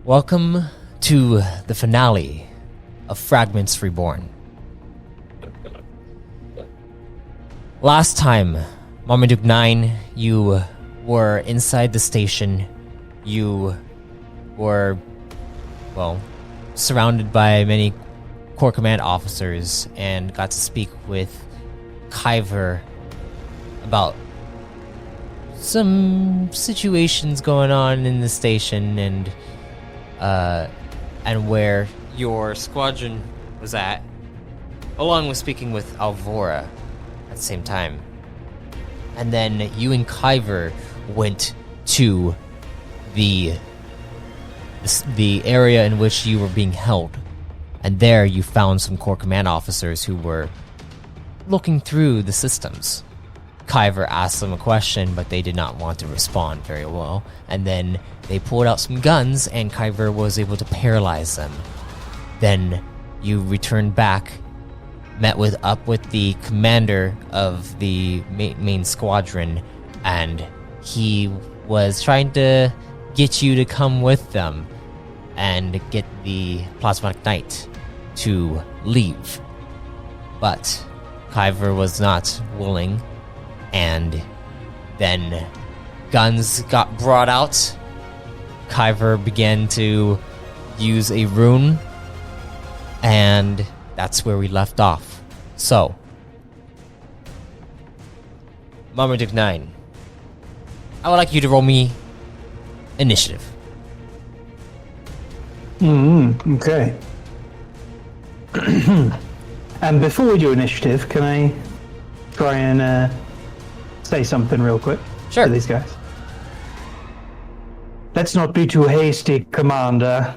Welcome to the finale of Fragments Reborn. Last time, Marmaduke 9, you were inside the station. You were, well, surrounded by many Corps Command officers and got to speak with Kyver about some situations going on in the station and where your squadron was at, along with speaking with Alvora at the same time. And then you and Kyver went to the area in which you were being held, and there you found some Corps Command officers who were looking through the systems. Kyver asked them a question, but they did not want to respond very well, and then they pulled out some guns, and Kyver was able to paralyze them. Then you returned back, met up with the commander of the main squadron, and he was trying to get you to come with them and get the Plasmatic Knight to leave. But Kyver was not willing, and then guns got brought out. Kyver began to use a rune, and that's where we left off. So, Marmaduke 9, I would like you to roll me initiative. Okay. And before we do initiative, can I try and say something real quick Sure. to these guys? Let's not be too hasty, Commander.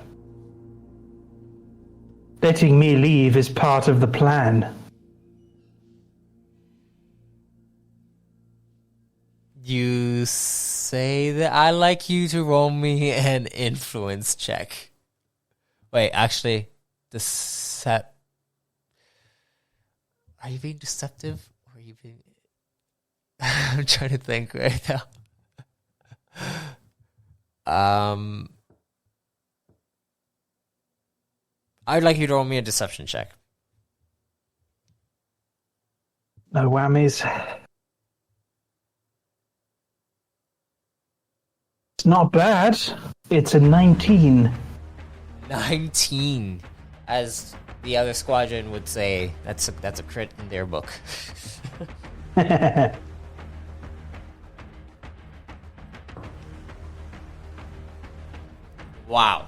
Letting me leave is part of the plan. You say that I like you to roll me an influence check. Wait, actually, are you being deceptive? Or are you being... I'm trying to think right now. I'd like you to roll me a deception check. No whammies. It's not bad. It's a 19. 19, as the other squadron would say. That's a crit in their book. Wow.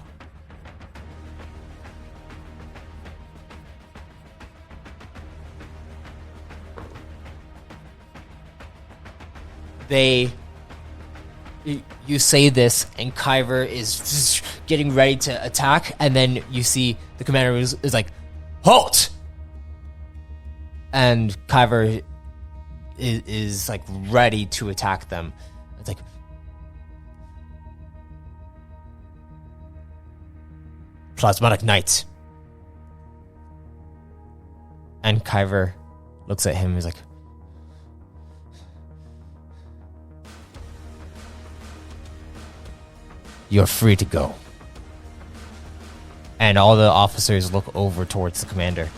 You say this, and Kyver is getting ready to attack, and then you see the commander is like, halt! And Kyver is like ready to attack them. It's like, Plasmatic Knight. And Kyver looks at him and is like, you're free to go. And all the officers look over towards the commander.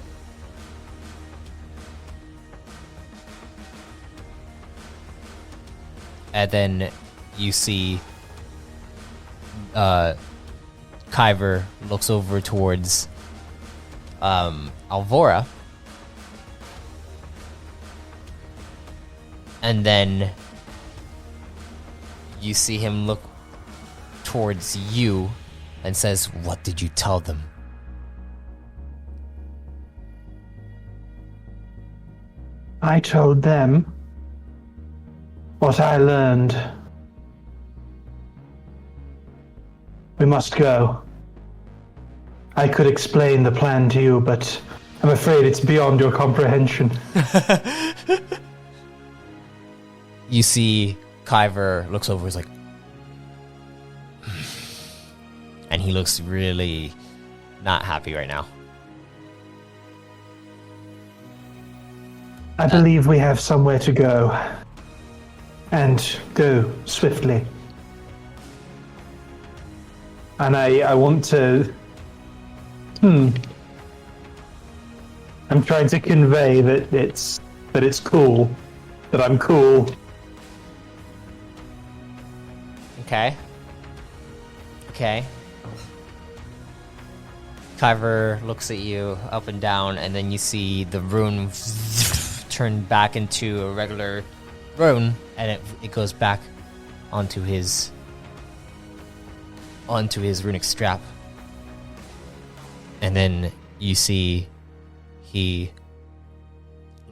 And then you see Kyver looks over towards Alvora. And then you see him look towards you and says, what did you tell them? I told them what I learned. We must go. I could explain the plan to you, but I'm afraid it's beyond your comprehension. You see Kyver looks over, is like, and he looks really not happy right now. I believe we have somewhere to go. And go swiftly. And I want to... I'm trying to convey that it's cool. That I'm cool. Okay. Kyver looks at you up and down, and then you see the rune turn back into a regular rune, and it goes back onto his runic strap. And then you see he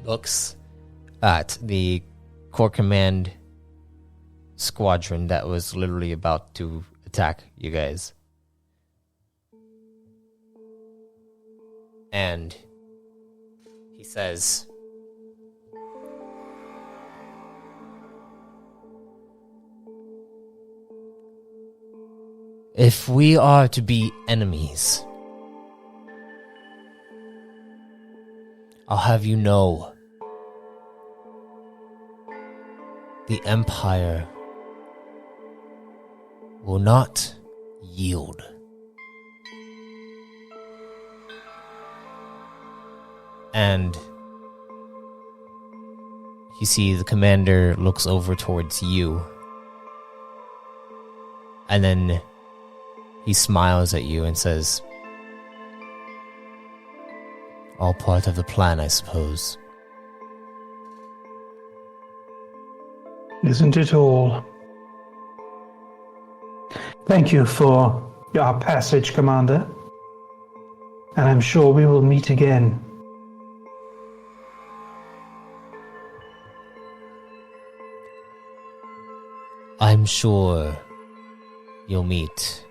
looks at the Core Command squadron that was literally about to attack you guys. And he says, if we are to be enemies, I'll have you know, the Empire will not yield. And you see the commander looks over towards you. And then he smiles at you and says, all part of the plan, I suppose. Isn't it all? Thank you for your passage, Commander. And I'm sure we will meet again. I'm sure you'll meet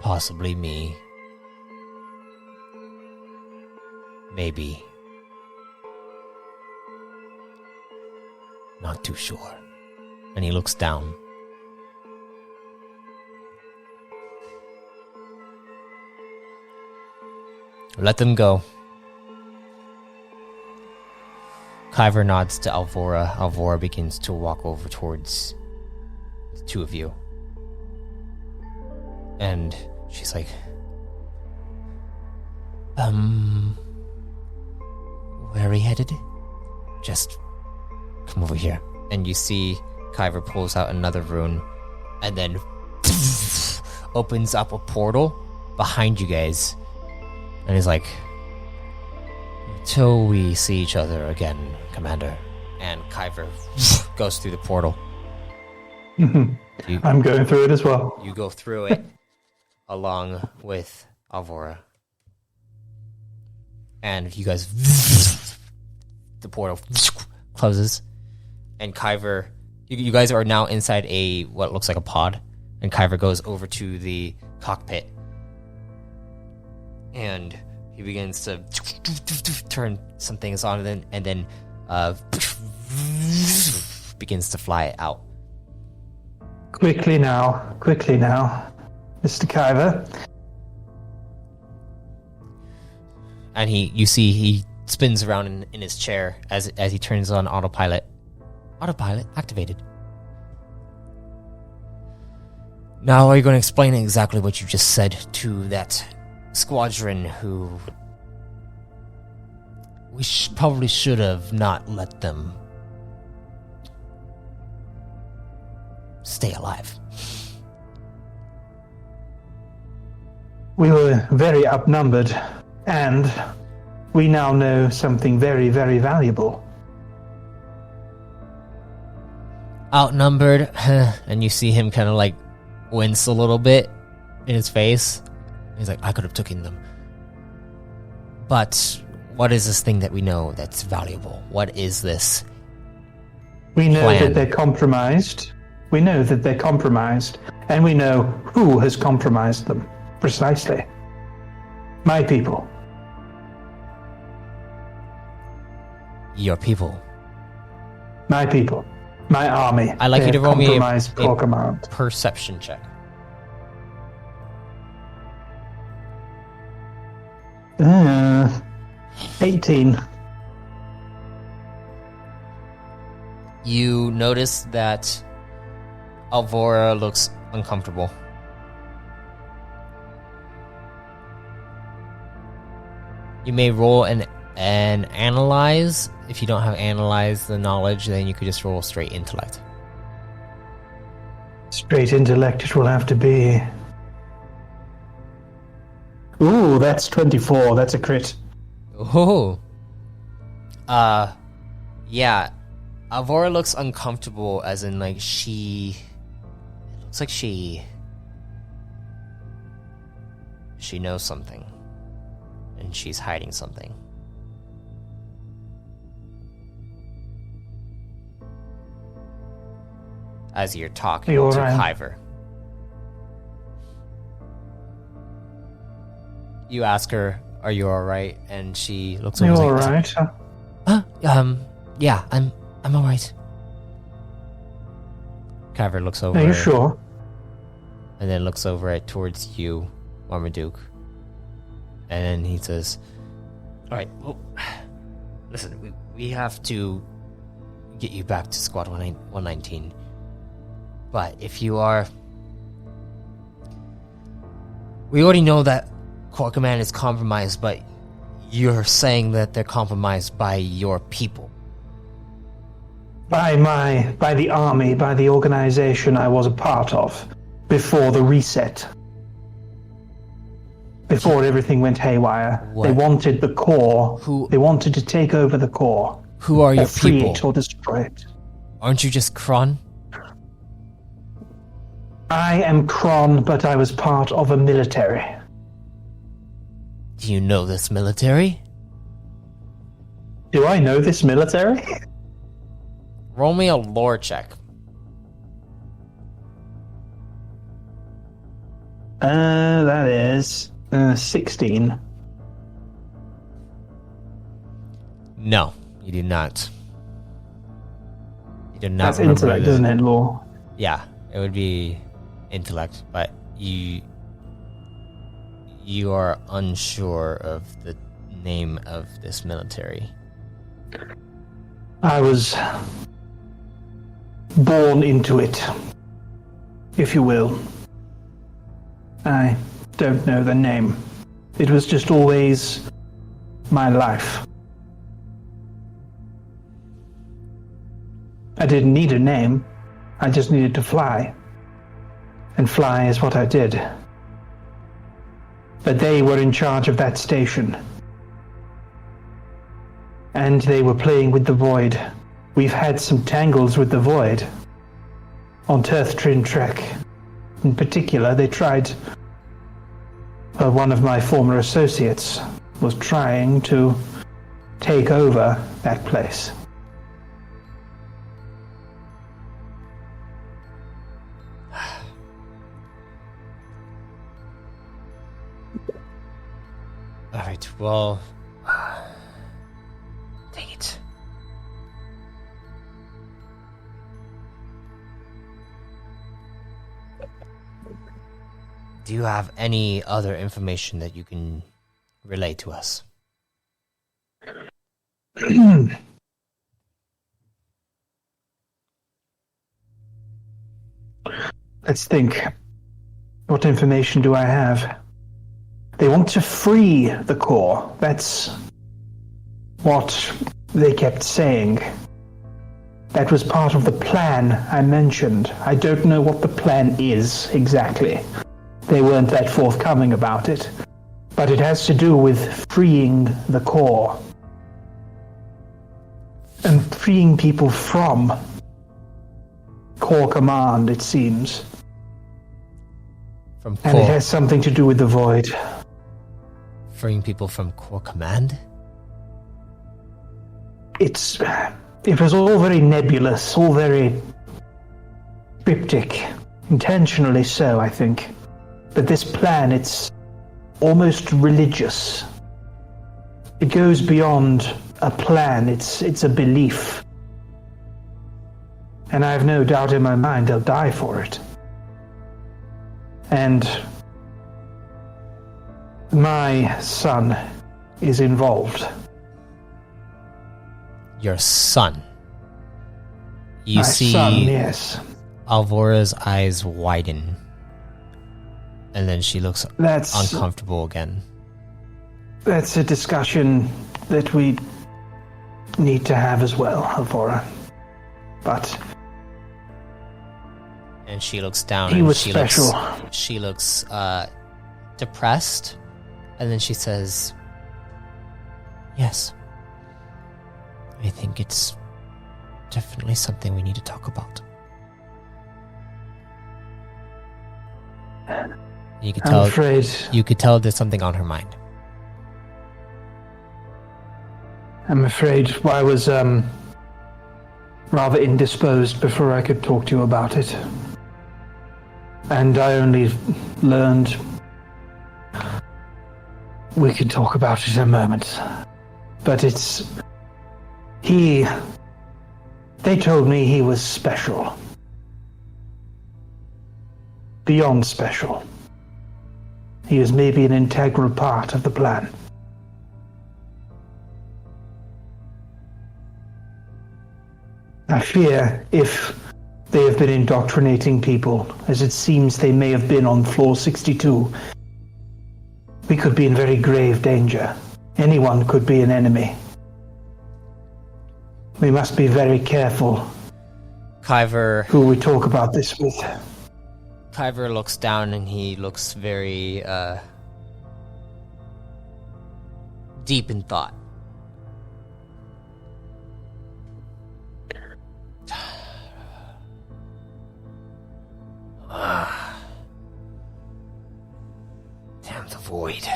possibly me. Maybe. Not too sure. And he looks down. Let them go. Kyver nods to Alvora. Alvora begins to walk over towards the two of you. And she's like, where are we headed? Just come over here. And you see Kyver pulls out another rune and then opens up a portal behind you guys. And he's like, till we see each other again, Commander. And Kyver goes through the portal. I'm going through it as well. You go through it along with Alvora. And you guys... the portal closes. And Kyver... You guys are now inside what looks like a pod. And Kyver goes over to the cockpit. And he begins to turn some things on and then begins to fly out. Quickly now, Mr. Kyver. And you see he spins around in his chair as he turns on autopilot. Autopilot activated. Now are you going to explain exactly what you just said to that squadron who we probably should have not let them stay alive? We were very outnumbered, and we now know something very, very valuable. Outnumbered, and you see him kind of like wince a little bit in his face. He's like, I could have taken them. But what is this thing that we know that's valuable? What is this? We know plan? that they're compromised. We know that they're compromised, and we know who has compromised them. Precisely. My people. Your people. My people. My army. I'd like you to roll me core command. Perception check. 18. You notice that Alvora looks uncomfortable. You may roll an analyze. If you don't have analyze the knowledge, then you could just roll straight intellect. Straight intellect it will have to be. Ooh, that's 24. That's a crit. Oh. Yeah. Alvora looks uncomfortable, as in, like, it looks like she knows something. And she's hiding something. As you're talking to Kyver. You ask her, "Are you alright?" And she looks over. You alright? Yeah, I'm alright. Kyver looks over. Are you sure? And then looks over towards you, Marmaduke. And then he says, "Alright, well, listen, we have to get you back to Squad 119. But if you are... We already know that Core Command is compromised, but you're saying that they're compromised by your people." By the army, by the organization I was a part of, before the reset. Before everything went haywire. What? They wanted the core. They wanted to take over the core. Who are your free people? It or destroy it. Aren't you just Chron? I am Chron, but I was part of a military. Do you know this military? Do I know this military? Roll me a lore check. That is 16. No, you do not. You do not. That's intellect, isn't it, lore? Yeah, it would be intellect, but you are unsure of the name of this military. I was born into it, if you will. I don't know the name. It was just always my life. I didn't need a name. I just needed to fly. And fly is what I did. But they were in charge of that station. And they were playing with the Void. We've had some tangles with the Void. On Turthtrin Trek. In particular, they tried... one of my former associates was trying to take over that place. Alright, well... Dang it. Do you have any other information that you can relay to us? Let's think. What information do I have? They want to free the core. That's what they kept saying. That was part of the plan I mentioned. I don't know what the plan is exactly. They weren't that forthcoming about it. But it has to do with freeing the core. And freeing people from Core Command, it seems. From Core... And it has something to do with the Void. Freeing people from Core Command? It was all very nebulous, all very cryptic. Intentionally so, I think. But this plan, it's almost religious. It goes beyond a plan, it's a belief. And I have no doubt in my mind they'll die for it. And my son is involved. Your son? You my see son, yes. Alvora's eyes widen. And then she looks uncomfortable again. That's a discussion that we need to have as well, Alvora. But... And she looks down he and was she special. looks depressed. And then she says, yes. I think it's definitely something we need to talk about. You could tell. I'm afraid. You could tell there's something on her mind. I'm afraid I was rather indisposed before I could talk to you about it. And I only learned we can talk about it in a moment. But they told me he was special. Beyond special. He was maybe an integral part of the plan. I fear if they have been indoctrinating people, as it seems they may have been on floor 62, we could be in very grave danger. Anyone could be an enemy. We must be very careful who we talk about this with. Kyver looks down and he looks very deep in thought. Damn the void.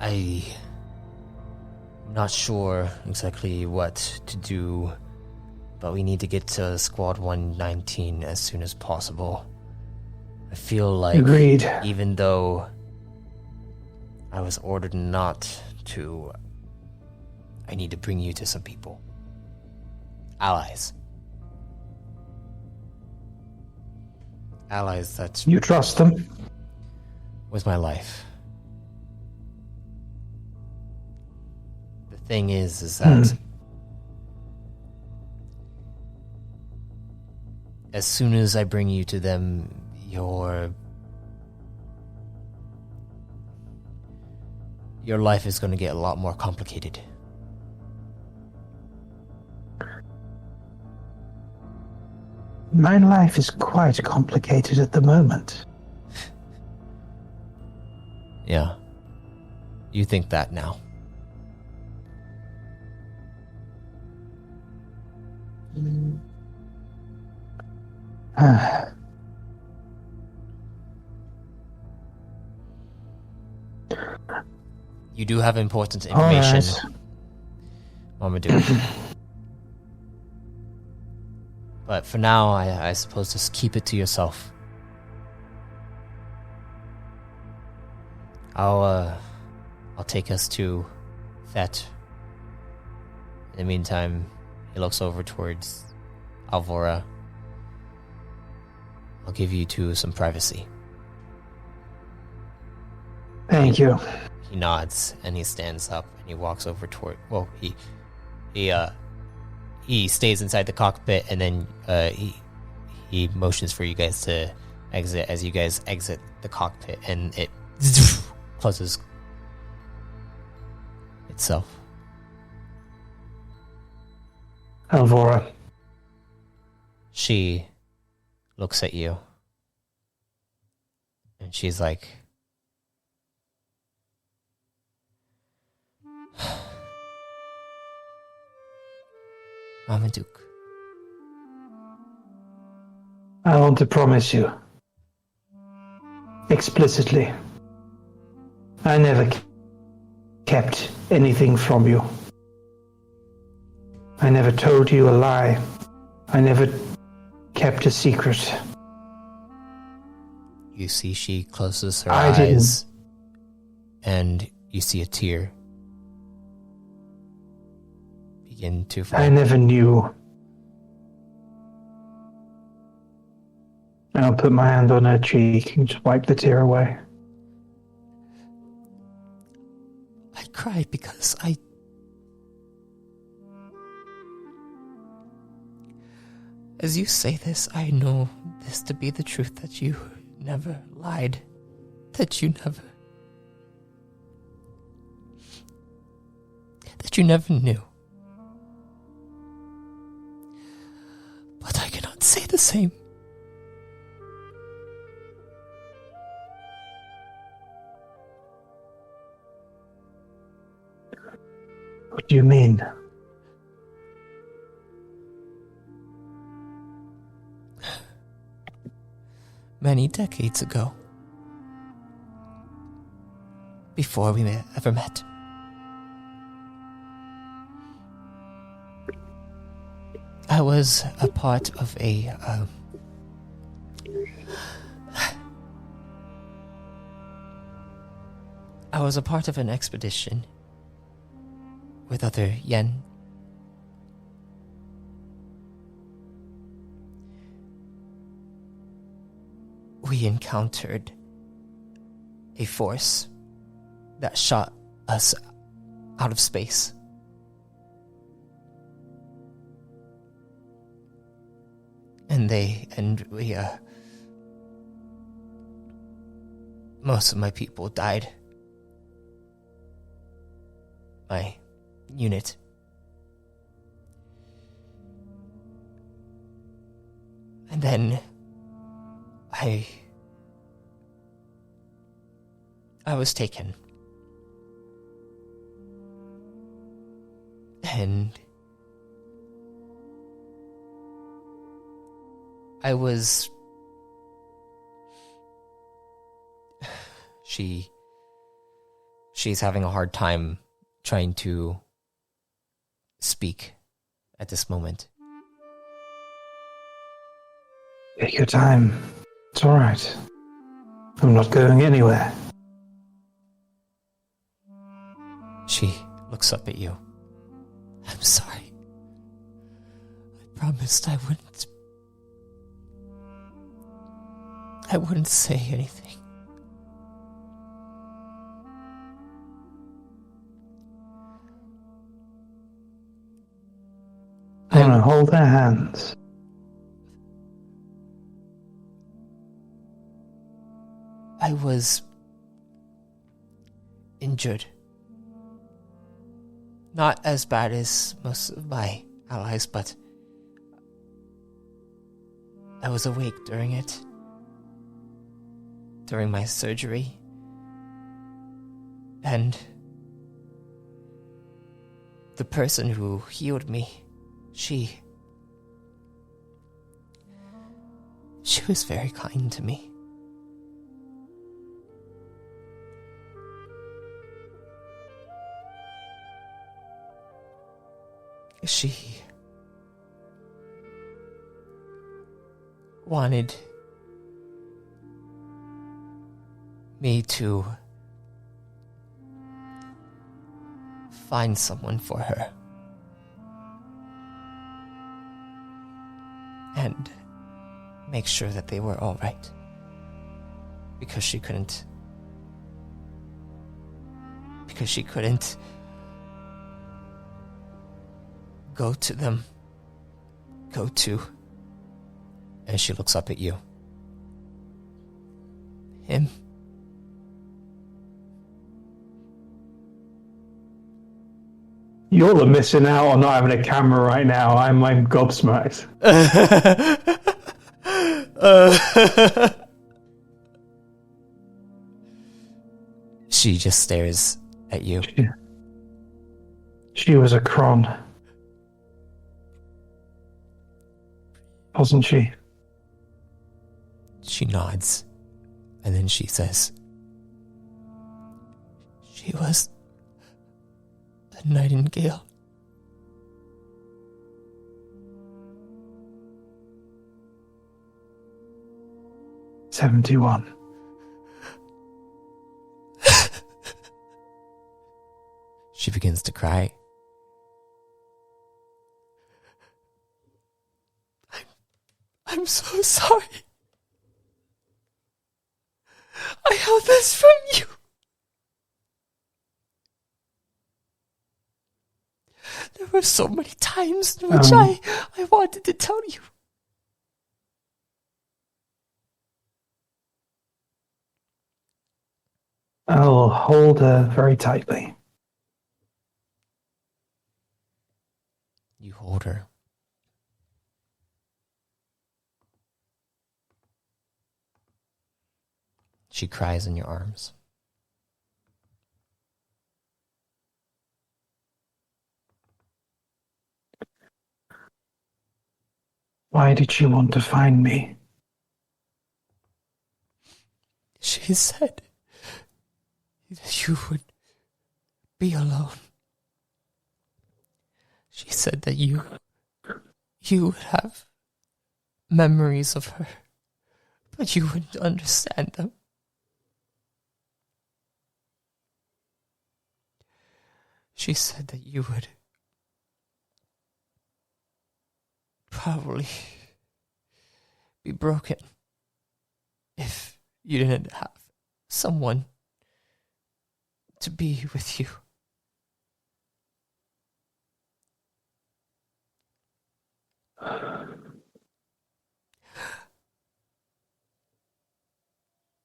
I'm not sure exactly what to do, but we need to get to Squad 119 as soon as possible. I feel like, agreed. Even though I was ordered not to, I need to bring you to some people. Allies. Allies that... You trust them? With my life. The thing is that... As soon as I bring you to them, your life is going to get a lot more complicated. My life is quite complicated at the moment. Yeah. You think that now. You do have important information, Marmaduke. But for now, I suppose just keep it to yourself. I'll take us to Thet. In the meantime, he looks over towards Alvora. I'll give you two some privacy. Thank you. He nods and he stands up and he walks over toward. Well, he stays inside the cockpit and then he motions for you guys to exit as you guys exit the cockpit and it closes itself. Alvora. She looks at you and she's like, Marmaduke. I want to promise you, explicitly, I never kept anything from you. I never told you a lie. I never kept a secret. You see she closes her eyes and you see a tear begin to fall. I never knew. I'll put my hand on her cheek and just wipe the tear away. I cry because as you say this, I know this to be the truth, that you never lied, that you never knew. But I cannot say the same. What do you mean? Many decades ago, before we ever met, I was a part of an expedition with other Yen. We encountered a force that shot us out of space. And we most of my people died. My unit. And then I was taken. And I was... She's having a hard time trying to speak at this moment. Take your time. It's all right. I'm not going anywhere. She looks up at you. I'm sorry. I promised I wouldn't say anything. I want to hold their hands. I was injured. Not as bad as most of my allies, but I was awake during it. During my surgery. And the person who healed me, she was very kind to me. She wanted me to find someone for her. And make sure that they were all right. Because she couldn't go to, and she looks up at you. Him. You're the missing out on not having a camera right now. I'm gobsmacked. She just stares at you. She was a Chron. Wasn't she? She nods, and then she says, she was a nightingale. '71. She begins to cry. I'm so sorry. I held this from you. were so many times in which I wanted to tell you. I'll hold her very tightly. You hold her. She cries in your arms. Why did she want to find me? She said that you would be alone. She said that you would have memories of her, but you wouldn't understand them. She said that you would probably be broken if you didn't have someone to be with you.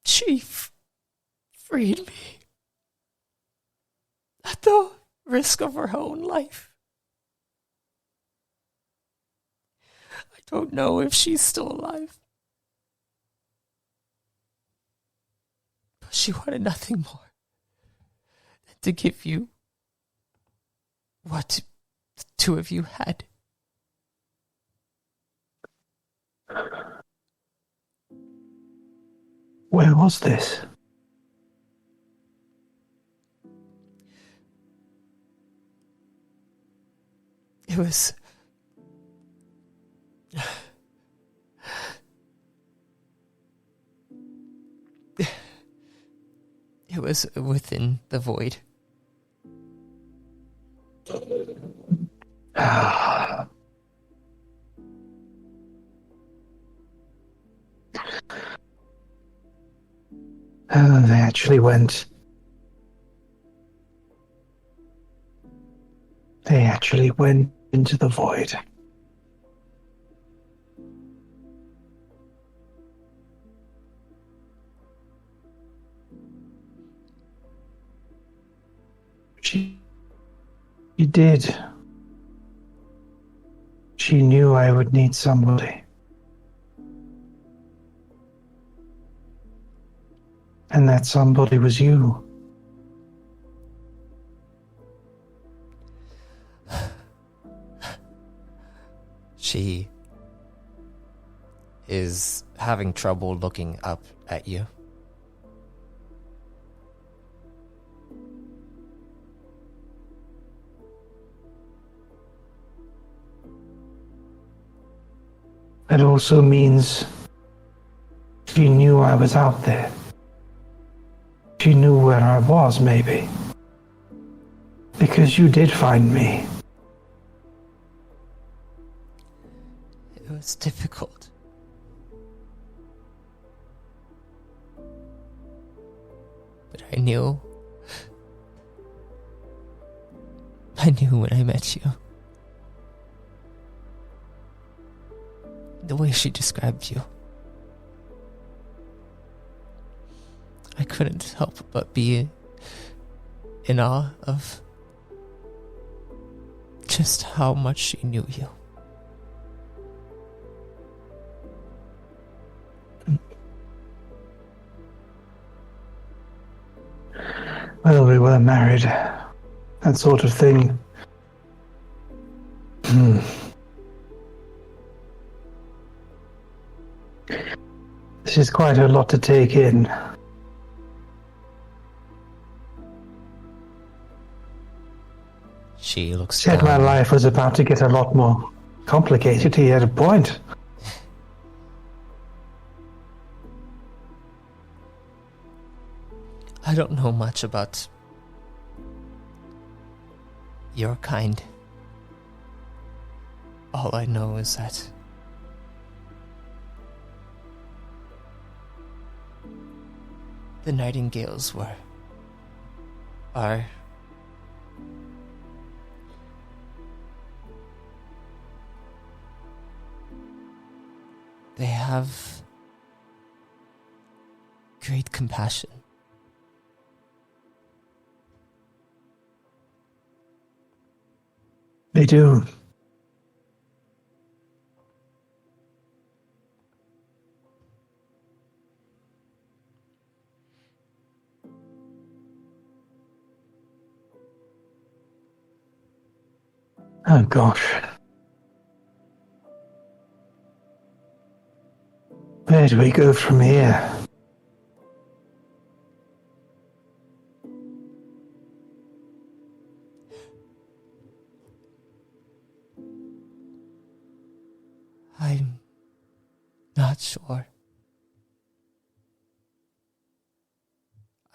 She freed me at the risk of her own life. I don't know if she's still alive. But she wanted nothing more than to give you what the two of you had. Where was this? It was... It was within the void. They actually went. They actually went into the void. She did. She knew I would need somebody. And that somebody was you. She is having trouble looking up at you. It also means she knew I was out there. She knew where I was, maybe. Because you did find me. It was difficult. But I knew when I met you. The way she described you. I couldn't help but be in awe of just how much she knew you. Well, we were married. That sort of thing. This is quite a lot to take in. She looks Said down. my life was about to get a lot more complicated. He had a point. I don't know much about your kind. All I know is that the nightingales They have great compassion. They do. Oh gosh. Where do we go from here? I'm not sure.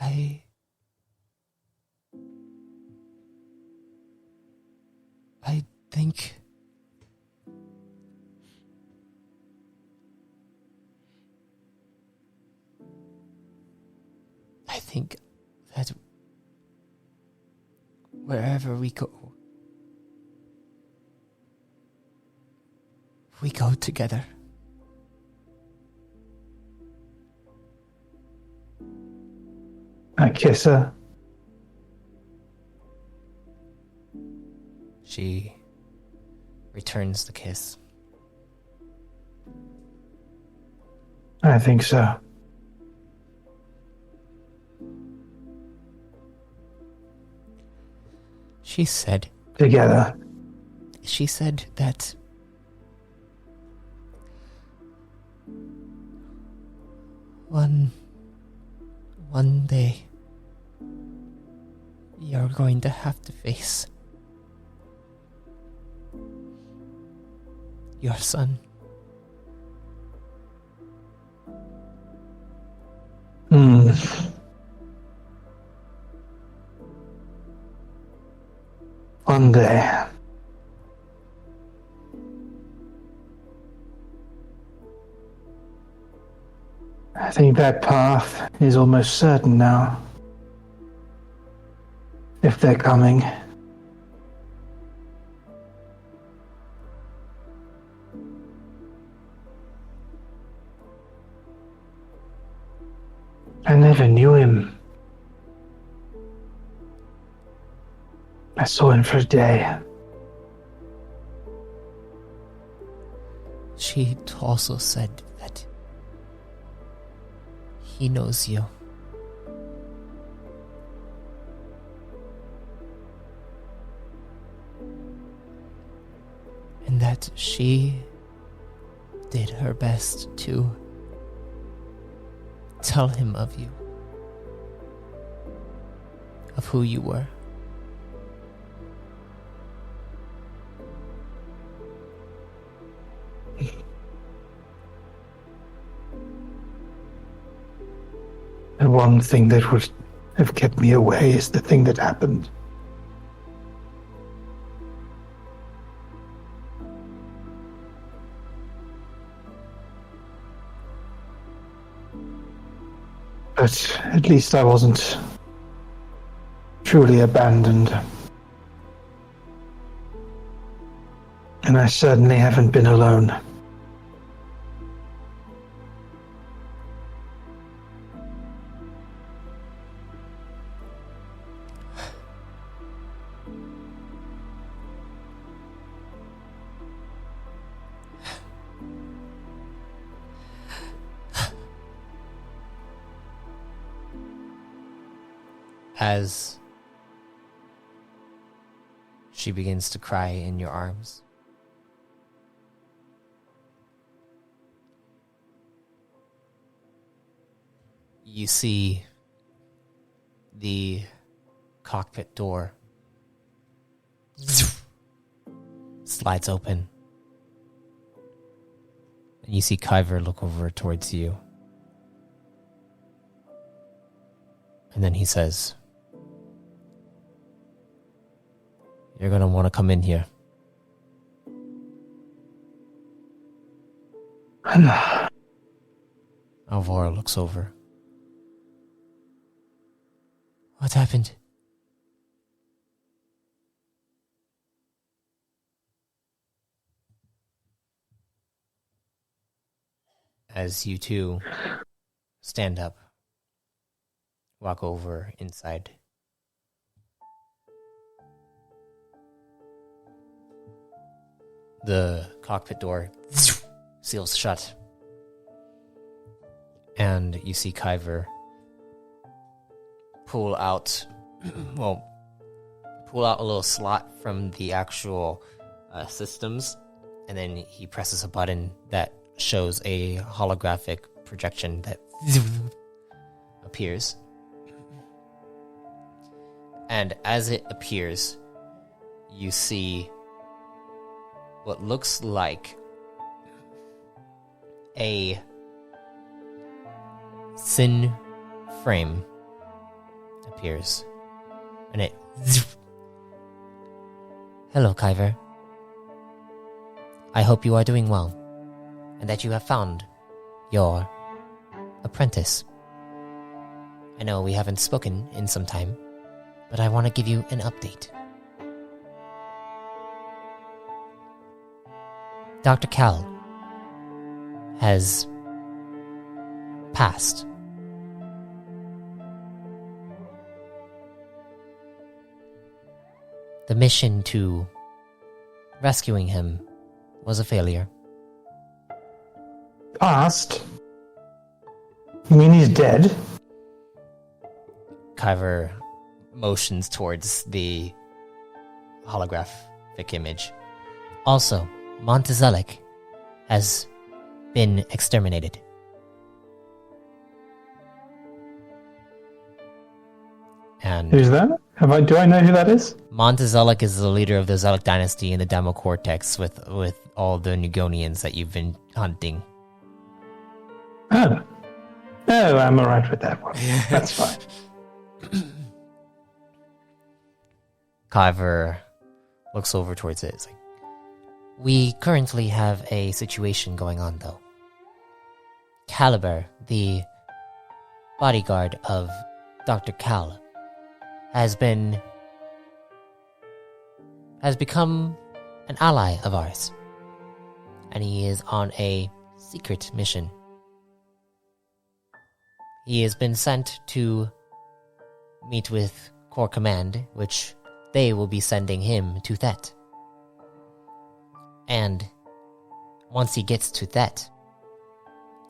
I think that wherever we go together. I kiss her. She returns the kiss. I think so. She said Together. That one day you're going to have to face your son. One day. I think that path is almost certain now. If they're coming. I never knew him. I saw him for a day. She also said that he knows you. And that she did her best to tell him of you, of who you were. The one thing that would have kept me away is the thing that happened. But at least I wasn't truly abandoned. And I certainly haven't been alone. As she begins to cry in your arms, you see the cockpit door slides open, and you see Kyver look over towards you. And then he says, "You're going to want to come in here." Alvora looks over. What happened? as you two stand up, walk over inside. The cockpit door seals shut, and you see Kyver pull out a little slot from the actual systems, and then he presses a button that shows a holographic projection that appears. And as it appears, you see what looks like a thin frame appears, and it... Hello, Kyver. I hope you are doing well, and that you have found your apprentice. I know we haven't spoken in some time, but I want to give you an update. Dr. Cal has passed. The mission to rescuing him was a failure. Passed? You mean he's dead? Kyver motions towards the holographic image. Also, Montezelic has been exterminated. And who's that? Do I know who that is? Montezelic is the leader of the Zelic dynasty in the Demo Cortex with all the Nugonians that you've been hunting. Oh. Oh, I'm alright with that one. That's fine. Kyver looks over towards it. It's like, we currently have a situation going on, though. Caliber, the bodyguard of Dr. Cal, has become an ally of ours, and he is on a secret mission. He has been sent to meet with Corps Command, which they will be sending him to Thet. And once he gets to Thet,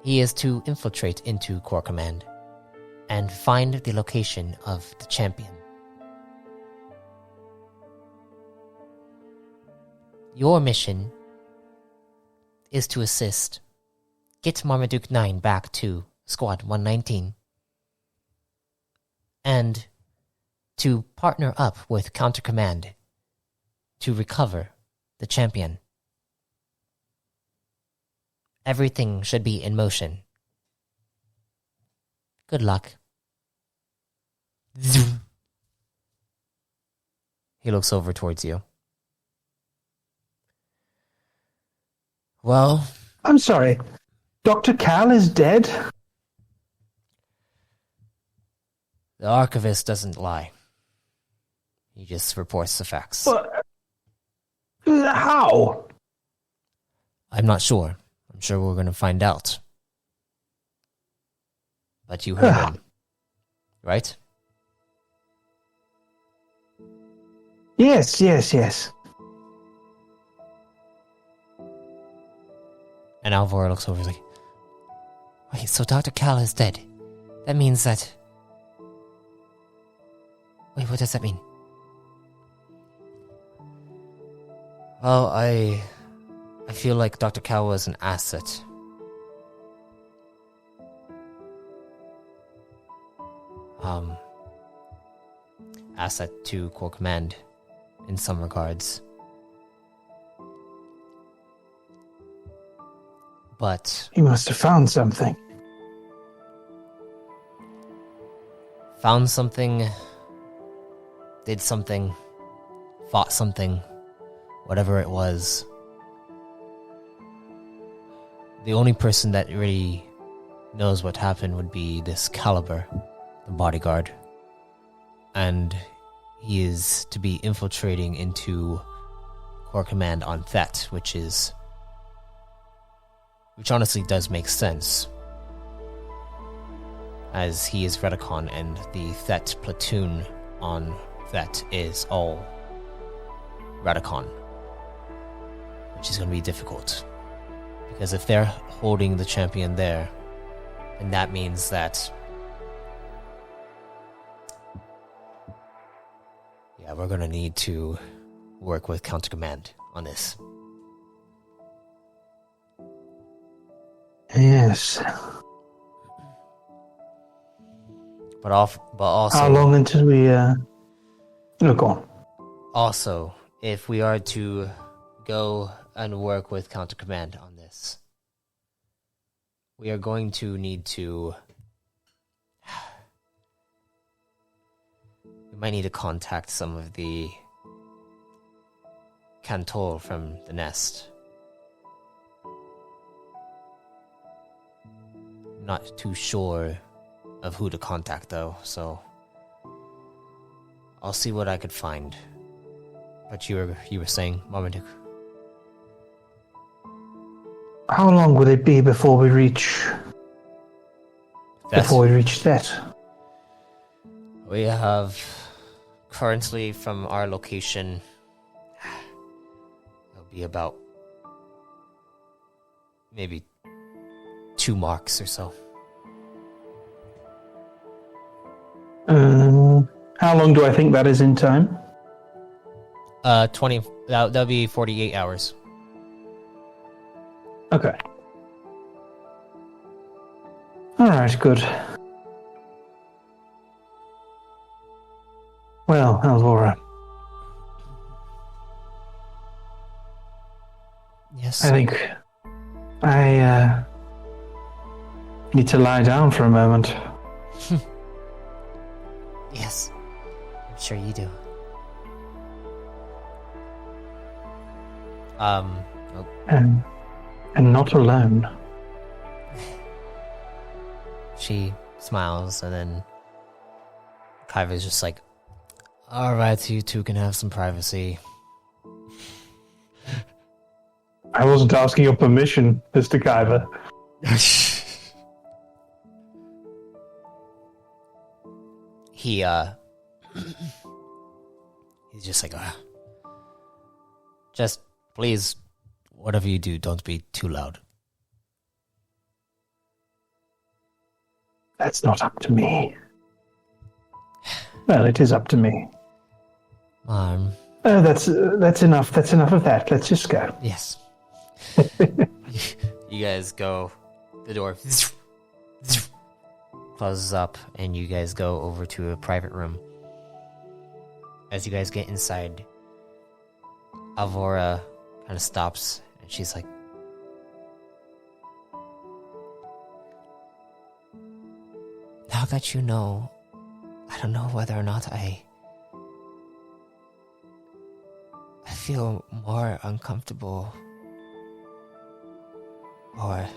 he is to infiltrate into Corps Command and find the location of the champion. Your mission is to assist get Marmaduke 9 back to Squad 119 and to partner up with Counter Command to recover the champion. Everything should be in motion. Good luck. Zoom. He looks over towards you. Well, I'm sorry. Dr. Cal is dead? The archivist doesn't lie. He just reports the facts. But how? I'm not sure. I'm sure we're going to find out. But you heard him, right? Yes, yes, yes. And Alvora looks over and is like, wait, so Dr. Cal is dead. That means that... Wait, what does that mean? Well, I feel like Dr. Cal was an asset. Asset to Corps Command in some regards. But He must have found something. found something, did something, fought something, whatever it was. The only person that really knows what happened would be this Caliber, the bodyguard. And he is to be infiltrating into Corps Command on Thet, which is which honestly does make sense, as he is Redicon and the Thet platoon on Thet is all Redicon, which is going to be difficult. Because if they're holding the champion there, then that means that... yeah, we're going to need to work with Counter Command on this. Yes. But also... how long until we... No, go on. Also, if we are to go and work with Counter Command on this, we are going to need to... we might need to contact some of the Cantol from the Nest. Not too sure of who to contact though, so I'll see what I could find. But you were saying, Marmaduke? How long will it be before we reach... that? We have currently from our location, it'll be about maybe 2 marks or so. How long do I think that is in time? 20. That'll be 48 hours. Okay. Alright, good. Well, Alvora. Yes. I think I need to lie down for a moment. Yes. I'm sure you do. And not alone. She smiles, and then Kaiva's just like, alright, you two can have some privacy. I wasn't asking your permission, Mr. Kaiva. He's just like, just please, whatever you do, don't be too loud. That's not up to me. Well, it is up to me. That's enough. That's enough of that. Let's just go. Yes. You guys go. The door closes up, and you guys go over to a private room. As you guys get inside, Alvora kind of stops, and she's like, now that you know, I don't know whether or not I feel more uncomfortable, or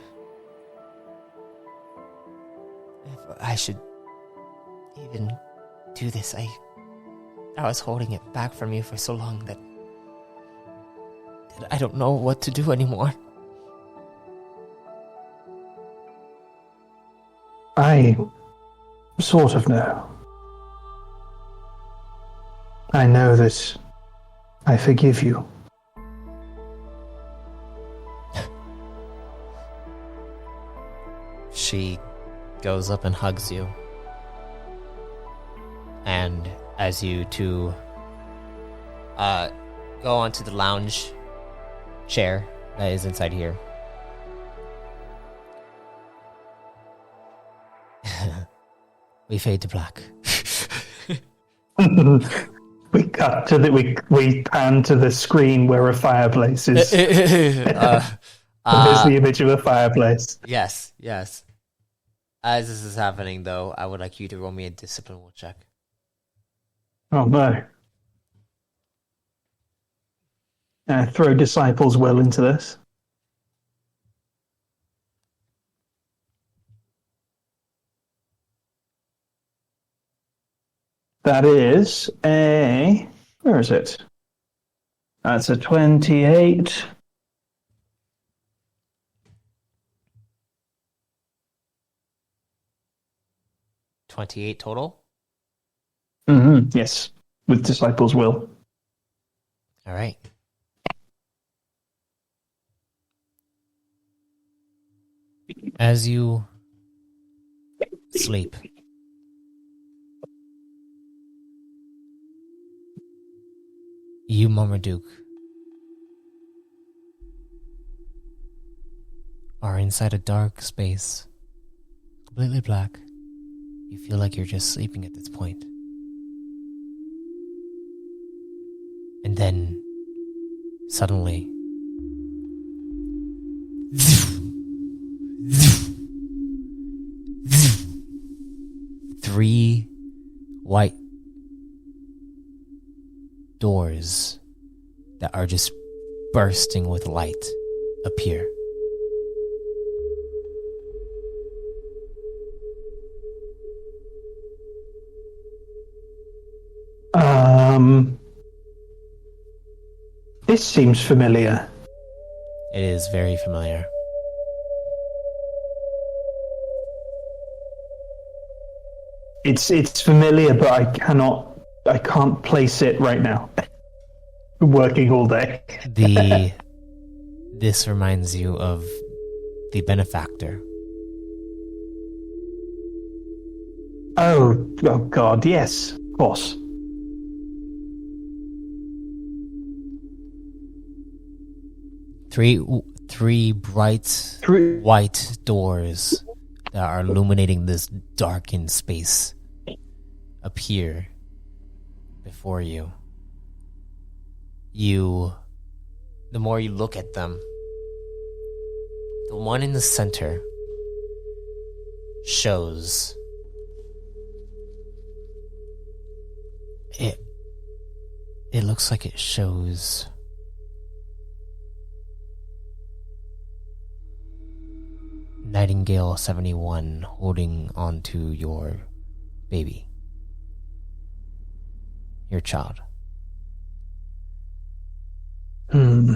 if I should even do this. I was holding it back from you for so long that I don't know what to do anymore. I sort of know. I know that I forgive you. She goes up and hugs you. And as you two go onto the lounge chair that is inside here, we fade to black. We cut to we pan to the screen where a fireplace is. There's the image of a fireplace. Yes. As this is happening, though, I would like you to roll me a discipline check. Oh no. Throw Disciples well into this. That is a... Where is it? That's a 28. 28 total? Yes, with Disciple's Will. All right. As you sleep, you, Marmaduke, are inside a dark space, completely black. You feel like you're just sleeping at this point. And then, suddenly, three white doors that are just bursting with light appear. This seems familiar. It is very familiar. It's familiar, but I can't place it right now. I'm working all day. This reminds you of the benefactor. Oh God, yes, of course. Three bright white doors that are illuminating this darkened space appear before you. The more you look at them, the one in the center shows it looks like it shows Nightingale 71 holding onto your baby, your child. Hmm.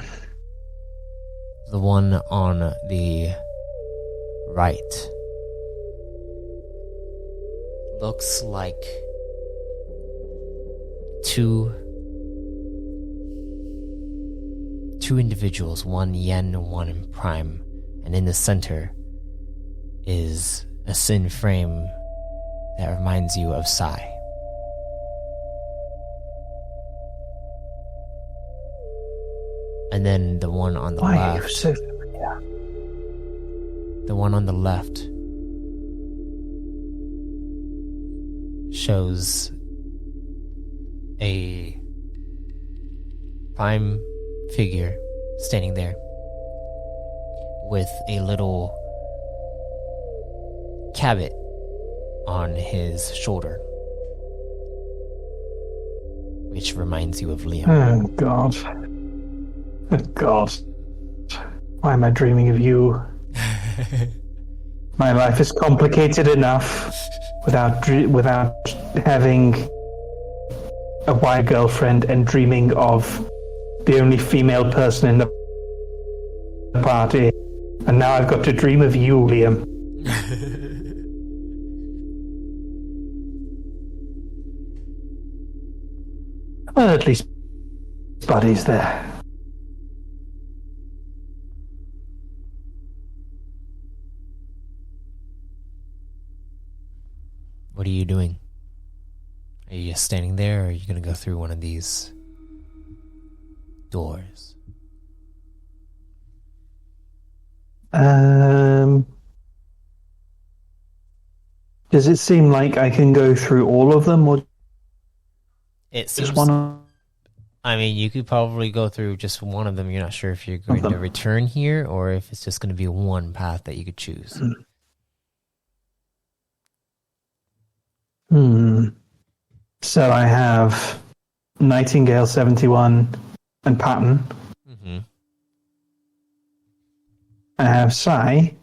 The one on the right looks like two individuals, one yen and one in prime, and in the center is a sin frame that reminds you of Sai. And then the one on the Why left. so familiar? The one on the left shows a prime figure standing there with a little cabot on his shoulder, which reminds you of Liam. Oh God. Oh God. Why am I dreaming of you? My life is complicated enough without having a white girlfriend and dreaming of the only female person in the party. And now I've got to dream of you, Liam. Well, at least Buddy's there. What are you doing? Are you just standing there, or are you going to go through one of these doors? Does it seem like I can go through all of them, or It just seems. one? I mean, you could probably go through just one of them. You're not sure if you're going to return here, or if it's just going to be one path that you could choose. So I have Nightingale 71 and Patton. Mm-hmm. I have Sai,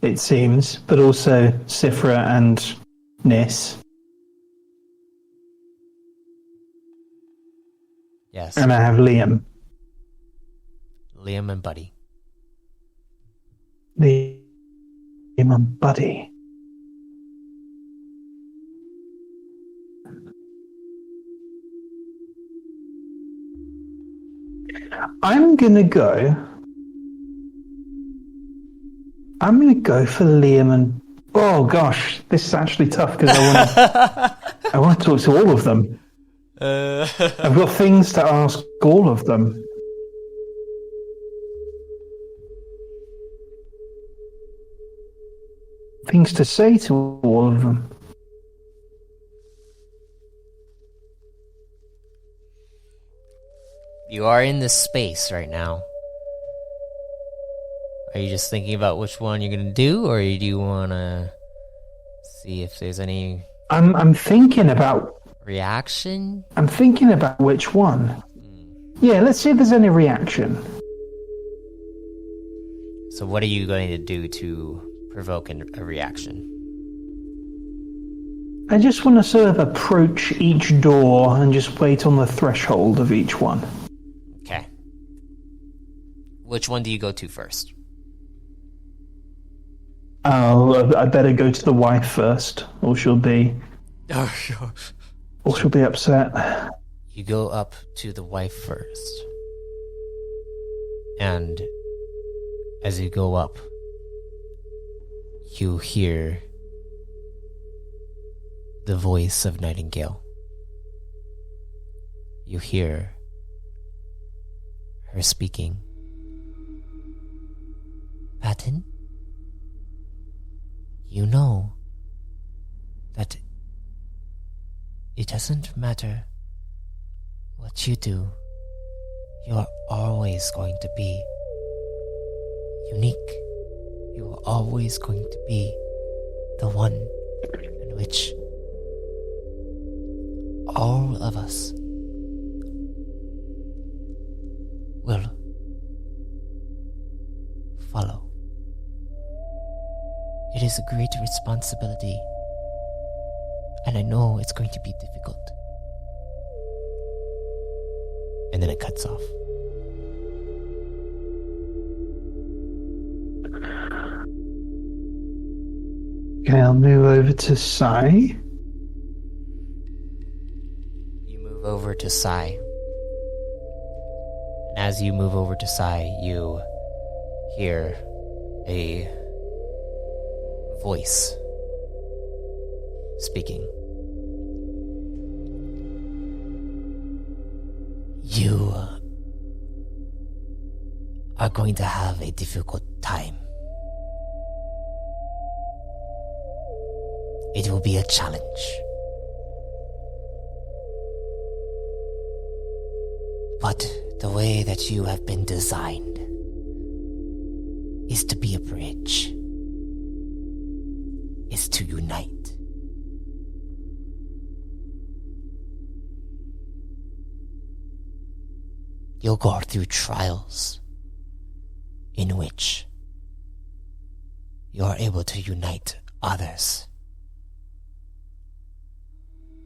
it seems, but also Sifra and Nis. Yes. And I have Liam. Liam and Buddy. Liam and Buddy. I'm gonna go for Liam and... Oh gosh, this is actually tough because I want to talk to all of them. I've got things to ask all of them. Things to say to all of them. You are in this space right now. Are you just thinking about which one you're gonna do, or do you wanna see if there's any I'm thinking about reaction? I'm thinking about which one. Yeah, let's see if there's any reaction. So what are you going to do to provoke a reaction? I just want to sort of approach each door and just wait on the threshold of each one. Okay. Which one do you go to first? Oh, I better go to the wife first, or she'll be upset. You go up to the wife first. And as you go up, you hear the voice of Nightingale. You hear her speaking. Patton, you know that it doesn't matter what you do, you are always going to be unique. You are always going to be the one in which all of us will follow. It is a great responsibility, and I know it's going to be difficult. And then it cuts off. Okay, I'll move over to Sai. You move over to Sai. And as you move over to Sai, you hear a voice speaking. You are going to have a difficult time. It will be a challenge. But the way that you have been designed is to be a bridge, is to unite. You'll go through trials in which you're able to unite others.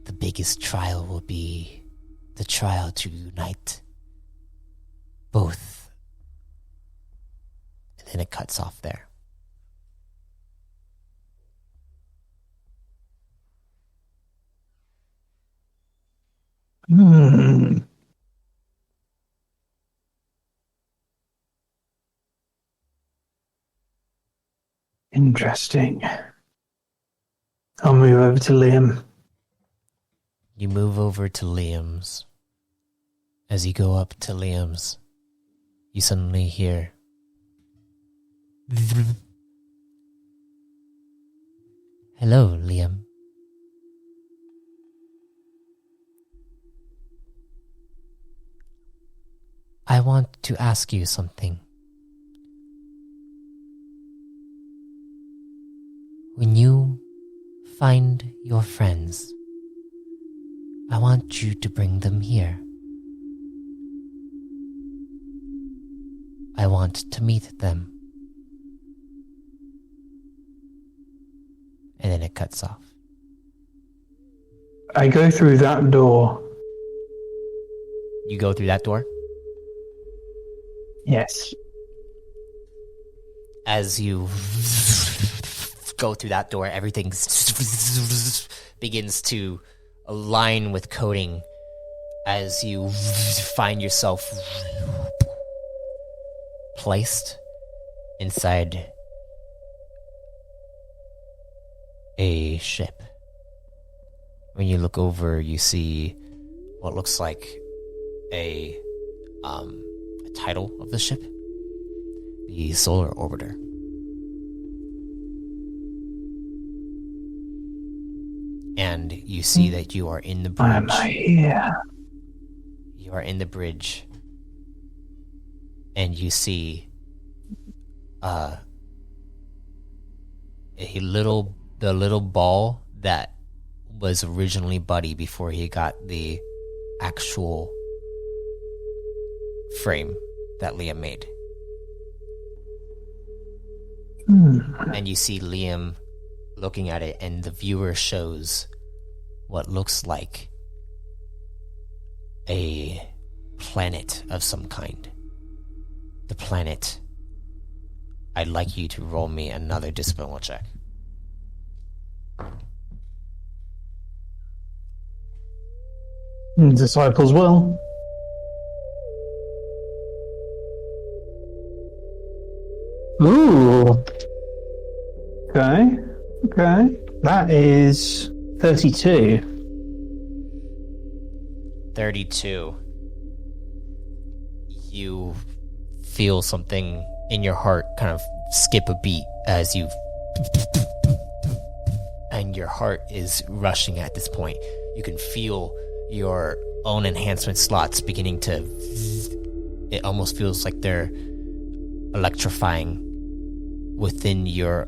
The biggest trial will be the trial to unite both. And then it cuts off there. Interesting. I'll move over to Liam. You move over to Liam's. As you go up to Liam's, you suddenly hear hello, Liam. I want to ask you something. When you find your friends, I want you to bring them here. I want to meet them. And then it cuts off. I go through that door. You go through that door? Yes. As you go through that door, everything begins to align with coding as you find yourself placed inside a ship. When you look over, you see what looks like a title of the ship, the Solar Orbiter. And you see that you are in the bridge. Am I here? You are in the bridge, and you see the little ball that was originally Buddy before he got the actual frame that Liam made. And you see Liam looking at it, and the viewer shows what looks like a planet of some kind. The planet. I'd like you to roll me another disciplinary check. Disciples will. Ooh. Okay. That is 32. 32. You feel something in your heart kind of skip a beat as you... And your heart is rushing at this point. You can feel your own enhancement slots beginning to... It almost feels like they're electrifying within your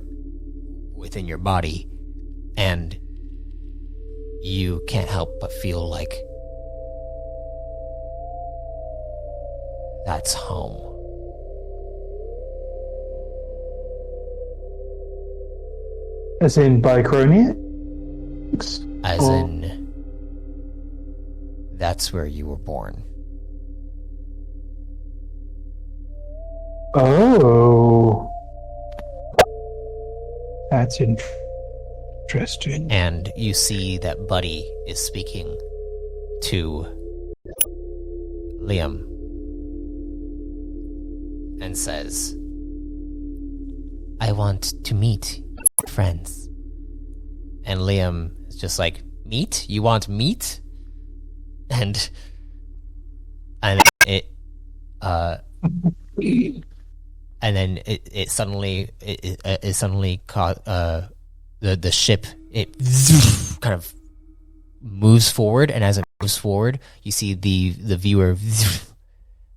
body, and you can't help but feel like that's home. As in by Chronics? As in, that's where you were born. Oh. That's interesting. And you see that Buddy is speaking to Liam and says, I want to meet friends. And Liam is just like, meat? You want meat? And it and then it suddenly caught the ship, it kind of moves forward, and as it moves forward, you see the viewer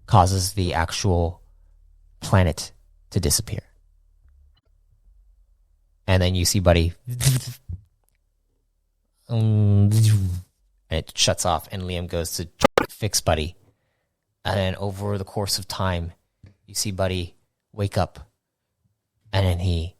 causes the actual planet to disappear. And then you see Buddy and it shuts off, and Liam goes to fix Buddy. And then over the course of time, you see Buddy wake up, and then he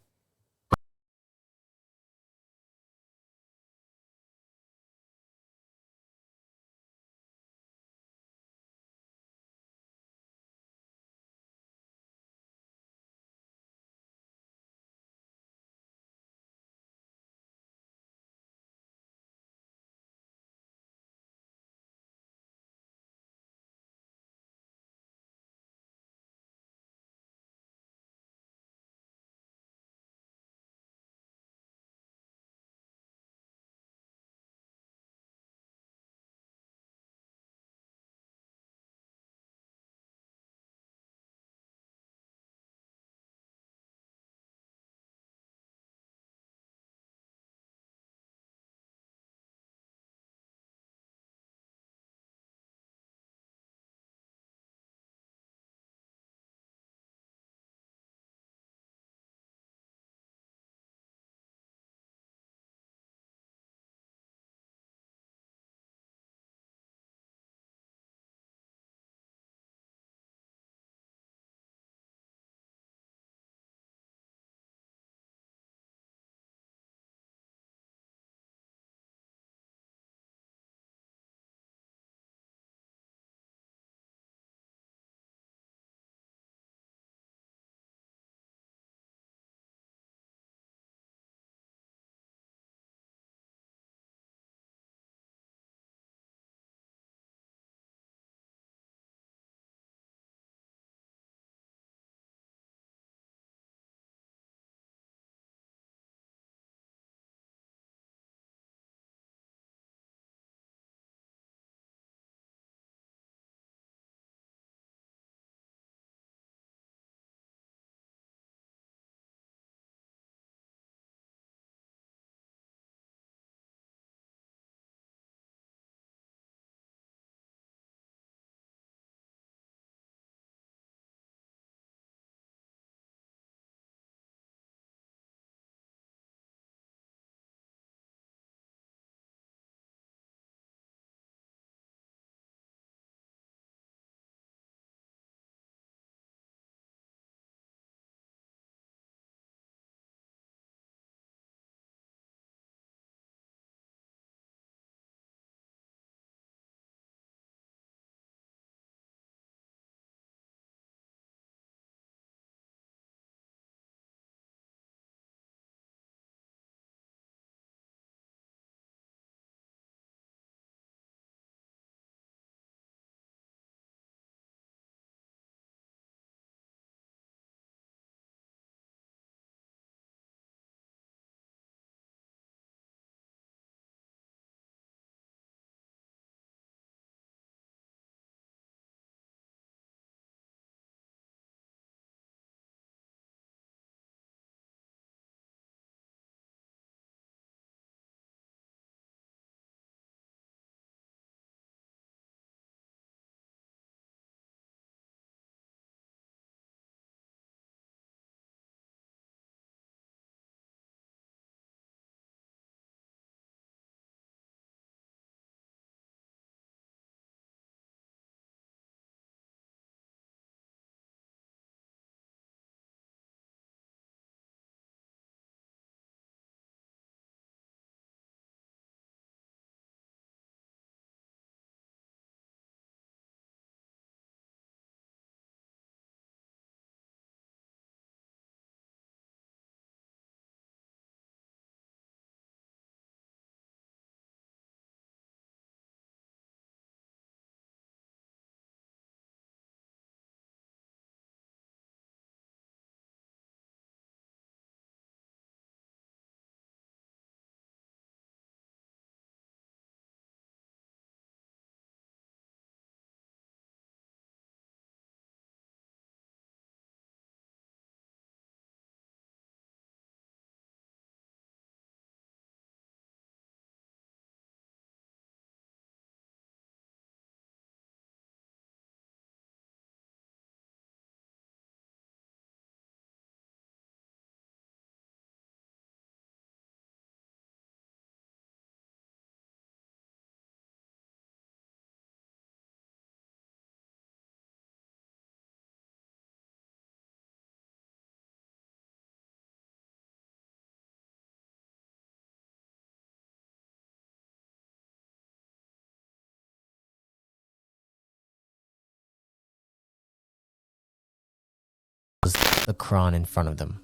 the Chron in front of them.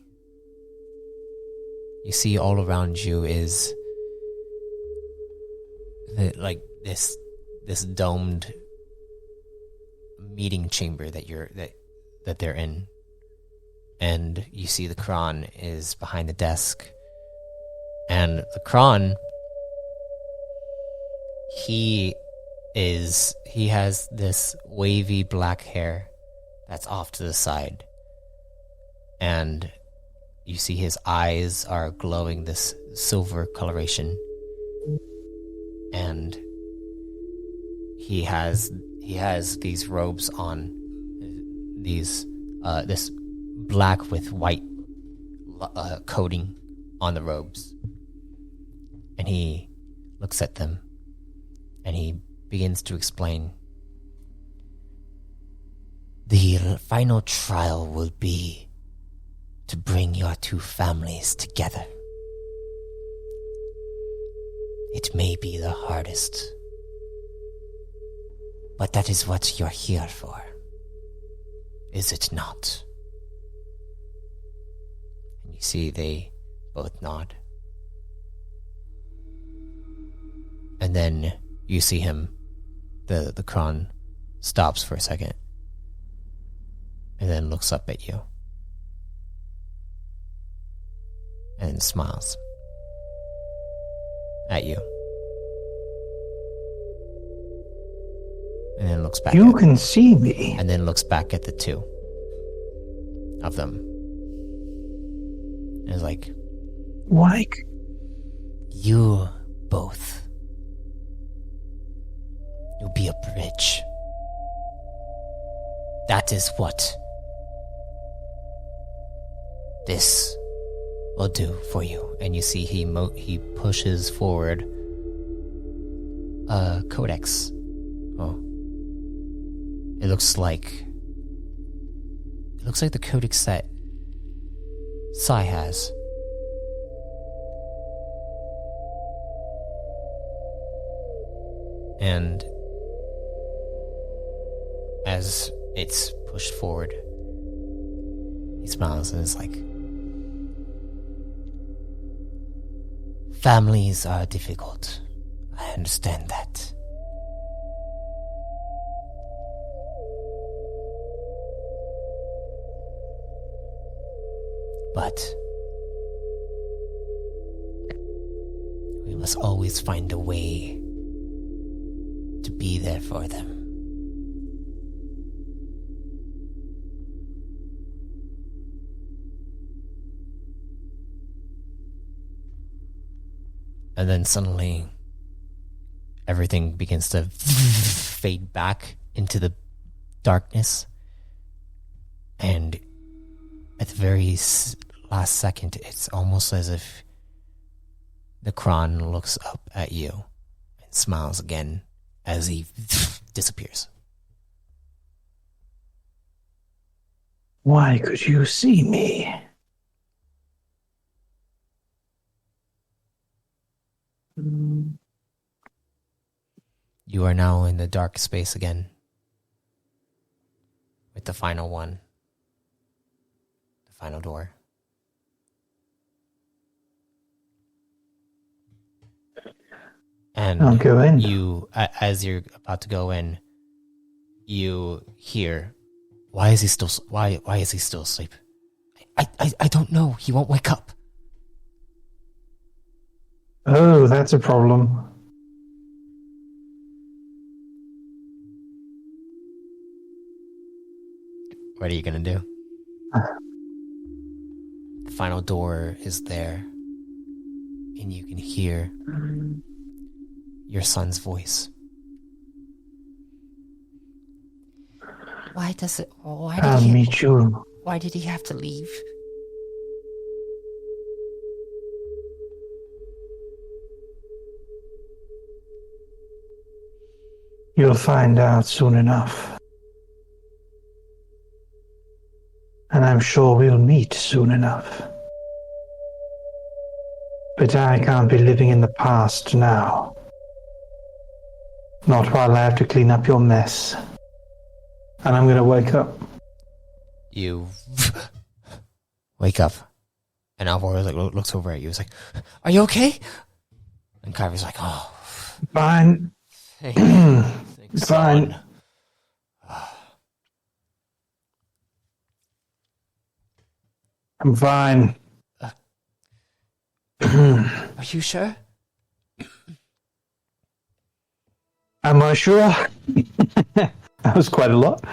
You see all around you is this domed meeting chamber that they're in. And you see the Chron is behind the desk. And the Chron, he has this wavy black hair that's off to the side. And you see his eyes are glowing this silver coloration. And he has these robes on, this black with white coating on the robes. And he looks at them and he begins to explain. The final trial will be to bring your two families together. It may be the hardest, but that is what you're here for, is it not? And you see they both nod. And then you see him, the Chron stops for a second, and then looks up at you, and smiles at you. And then looks back. You can see me. And then looks back at the two of them. And is like, why? You both. You'll be a bridge. That is what this will do for you. And you see he pushes forward a codex. Oh. It looks like the codex that Sai has. And as it's pushed forward, he smiles and is like, families are difficult. I understand that. But we must always find a way to be there for them. And then suddenly, everything begins to fade back into the darkness. And at the very last second, it's almost as if the Chron looks up at you and smiles again as he disappears. Why could you see me? You are now in the dark space again. With the final one. The final door. And I'll go in. You, as you're about to go in, you hear, why is he still asleep? I don't know. He won't wake up. Oh, that's a problem. What are you gonna do? The final door is there, and you can hear your son's voice. Why I'll meet you. Why did he have to leave? You'll find out soon enough. And I'm sure we'll meet soon enough. But I can't be living in the past now. Not while I have to clean up your mess. And I'm gonna wake up. You wake up. And Alvora like looks over at you. He's like, are you okay? And Kyver's like, oh. Fine. Thanks, Fine. I'm fine. Are you sure? Am I sure? That was quite a lot.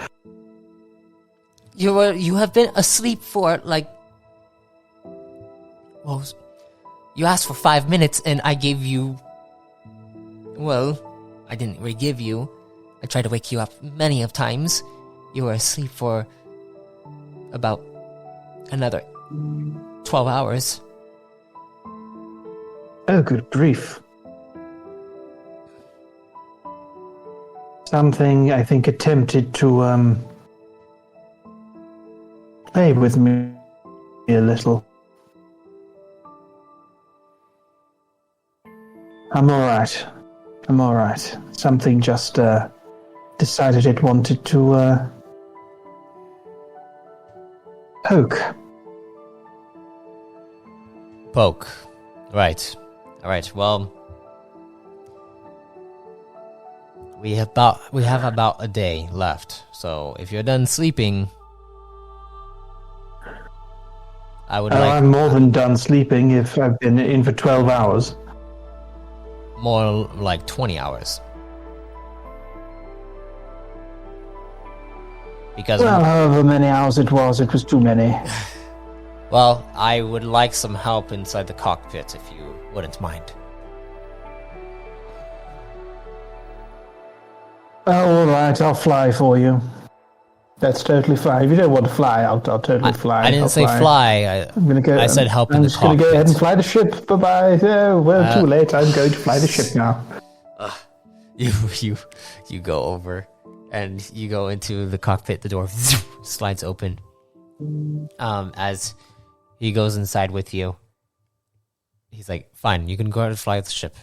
You have been asleep for like. Well, you asked for 5 minutes, and I gave you. Well, I didn't really give you. I tried to wake you up many of times. You were asleep for about another 12 hours. Oh, good grief. Something, I think, attempted to play with me a little. I'm alright. Something just decided it wanted to Poke. Right. Alright, well. We have about a day left. So if you're done sleeping, I would like. I'm more than done sleeping if I've been in for 12 hours. More like 20 hours. Because Well, however many hours it was too many. well, I would like some help inside the cockpit if you wouldn't mind. Oh, alright, I'll fly for you. That's totally fine. If you don't want to fly, I'll totally fly. I didn't say fly. I'm gonna go. I said help in the cockpit. I'm just gonna go ahead and fly the ship. Bye-bye. Too late. I'm going to fly the ship now. You go over, and you go into the cockpit. The door slides open. As he goes inside with you, he's like, "Fine, you can go ahead and fly the ship."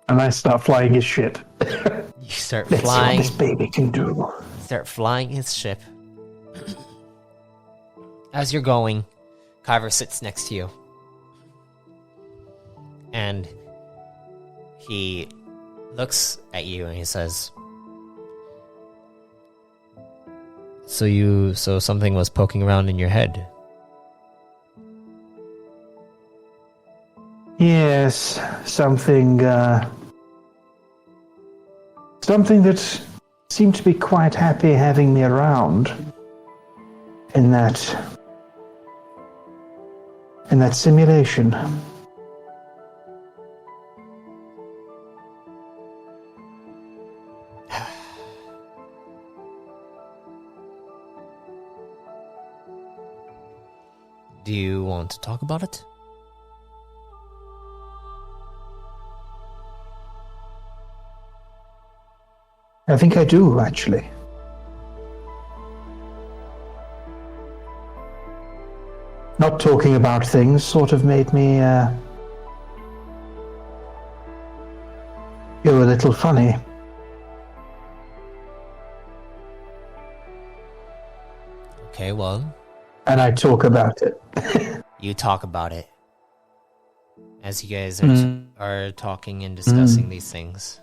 And I start flying his ship. You start Let's flying. see what this baby can do. Start flying his ship. As you're going, Kyver sits next to you. And he looks at you and he says, So something was poking around in your head? Yes, something that seemed to be quite happy having me around in that simulation. Do you want to talk about it? I think I do, actually. Not talking about things sort of made me go a little funny. Okay, well. And I talk about it. You talk about it. As you guys are talking and discussing these things.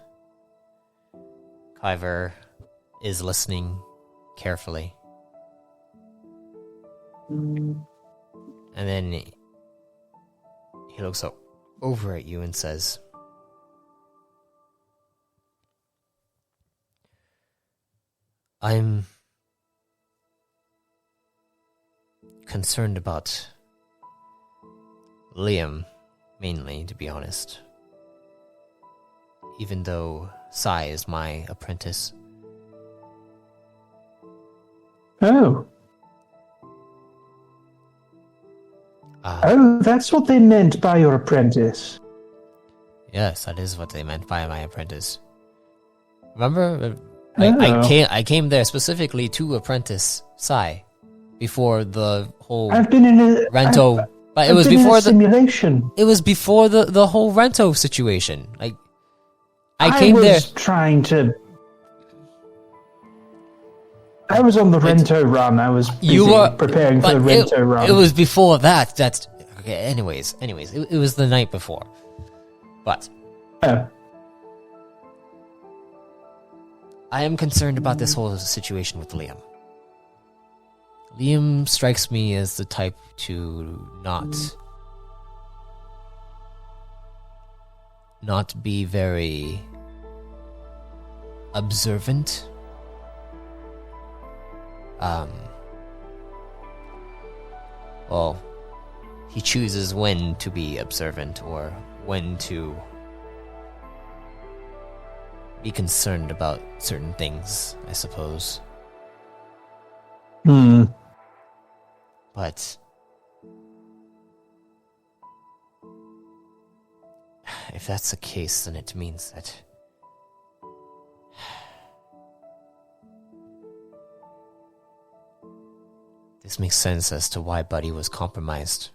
Kyver is listening carefully. And then he looks over at you and says, I'm concerned about Liam, mainly, to be honest. Even though Sai is my apprentice. Oh. That's what they meant by your apprentice. Yes, that is what they meant by my apprentice. Remember, I came there specifically to apprentice Sai before the whole I've been in a Rento. But it I've was been before in a simulation. It was before the whole Rento situation. Like I came there trying to I was on the Rento run. I was busy preparing for the Rento run. It was before that. That's okay. Anyways, it was the night before. But I am concerned about this whole situation with Liam. Liam strikes me as the type to not be very observant. Well, he chooses when to be observant or when to be concerned about certain things, I suppose. But if that's the case, then it means that this makes sense as to why Buddy was compromised.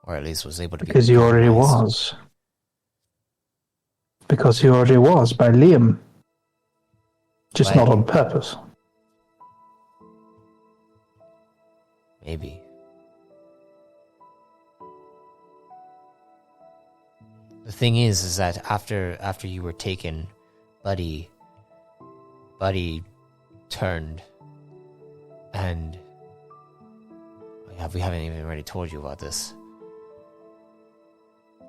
Or at least was able to be because he already was. Because he already was by Liam. Just not on purpose. Maybe. The thing is that after you were taken, Buddy turned, and we haven't even already told you about this.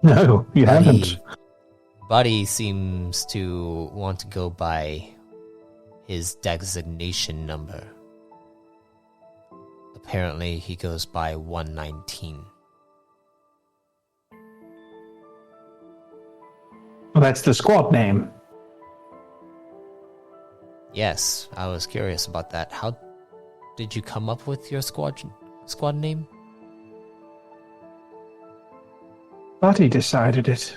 No, you haven't. Buddy seems to want to go by his designation number. Apparently, he goes by 119. Well, that's the squad name. Yes, I was curious about that. How did you come up with your squad name? Buddy decided it.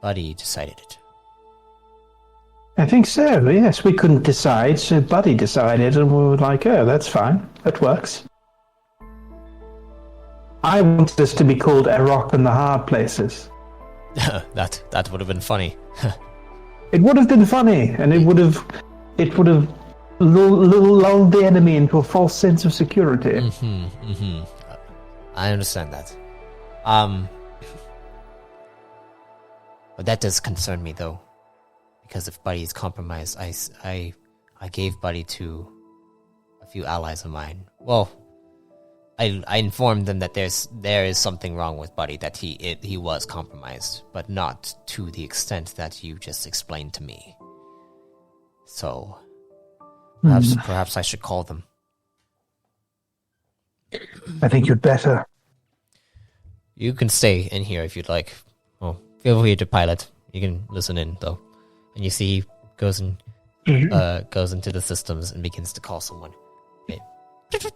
Buddy decided it. I think so, yes. We couldn't decide, so Buddy decided, and we were like, oh, that's fine. That works. I wanted us to be called A Rock in the Hard Places. that would have been funny. It would have been funny, and it would have lulled the enemy into a false sense of security. I understand that. But that does concern me, though, because if Buddy is compromised, I gave Buddy to a few allies of mine. Well, I informed them that there is something wrong with Buddy, that he was compromised, but not to the extent that you just explained to me. So perhaps I should call them. I think you'd better. You can stay in here if you'd like. Oh, feel free to pilot. You can listen in though, and you see he goes into the systems and begins to call someone. Okay.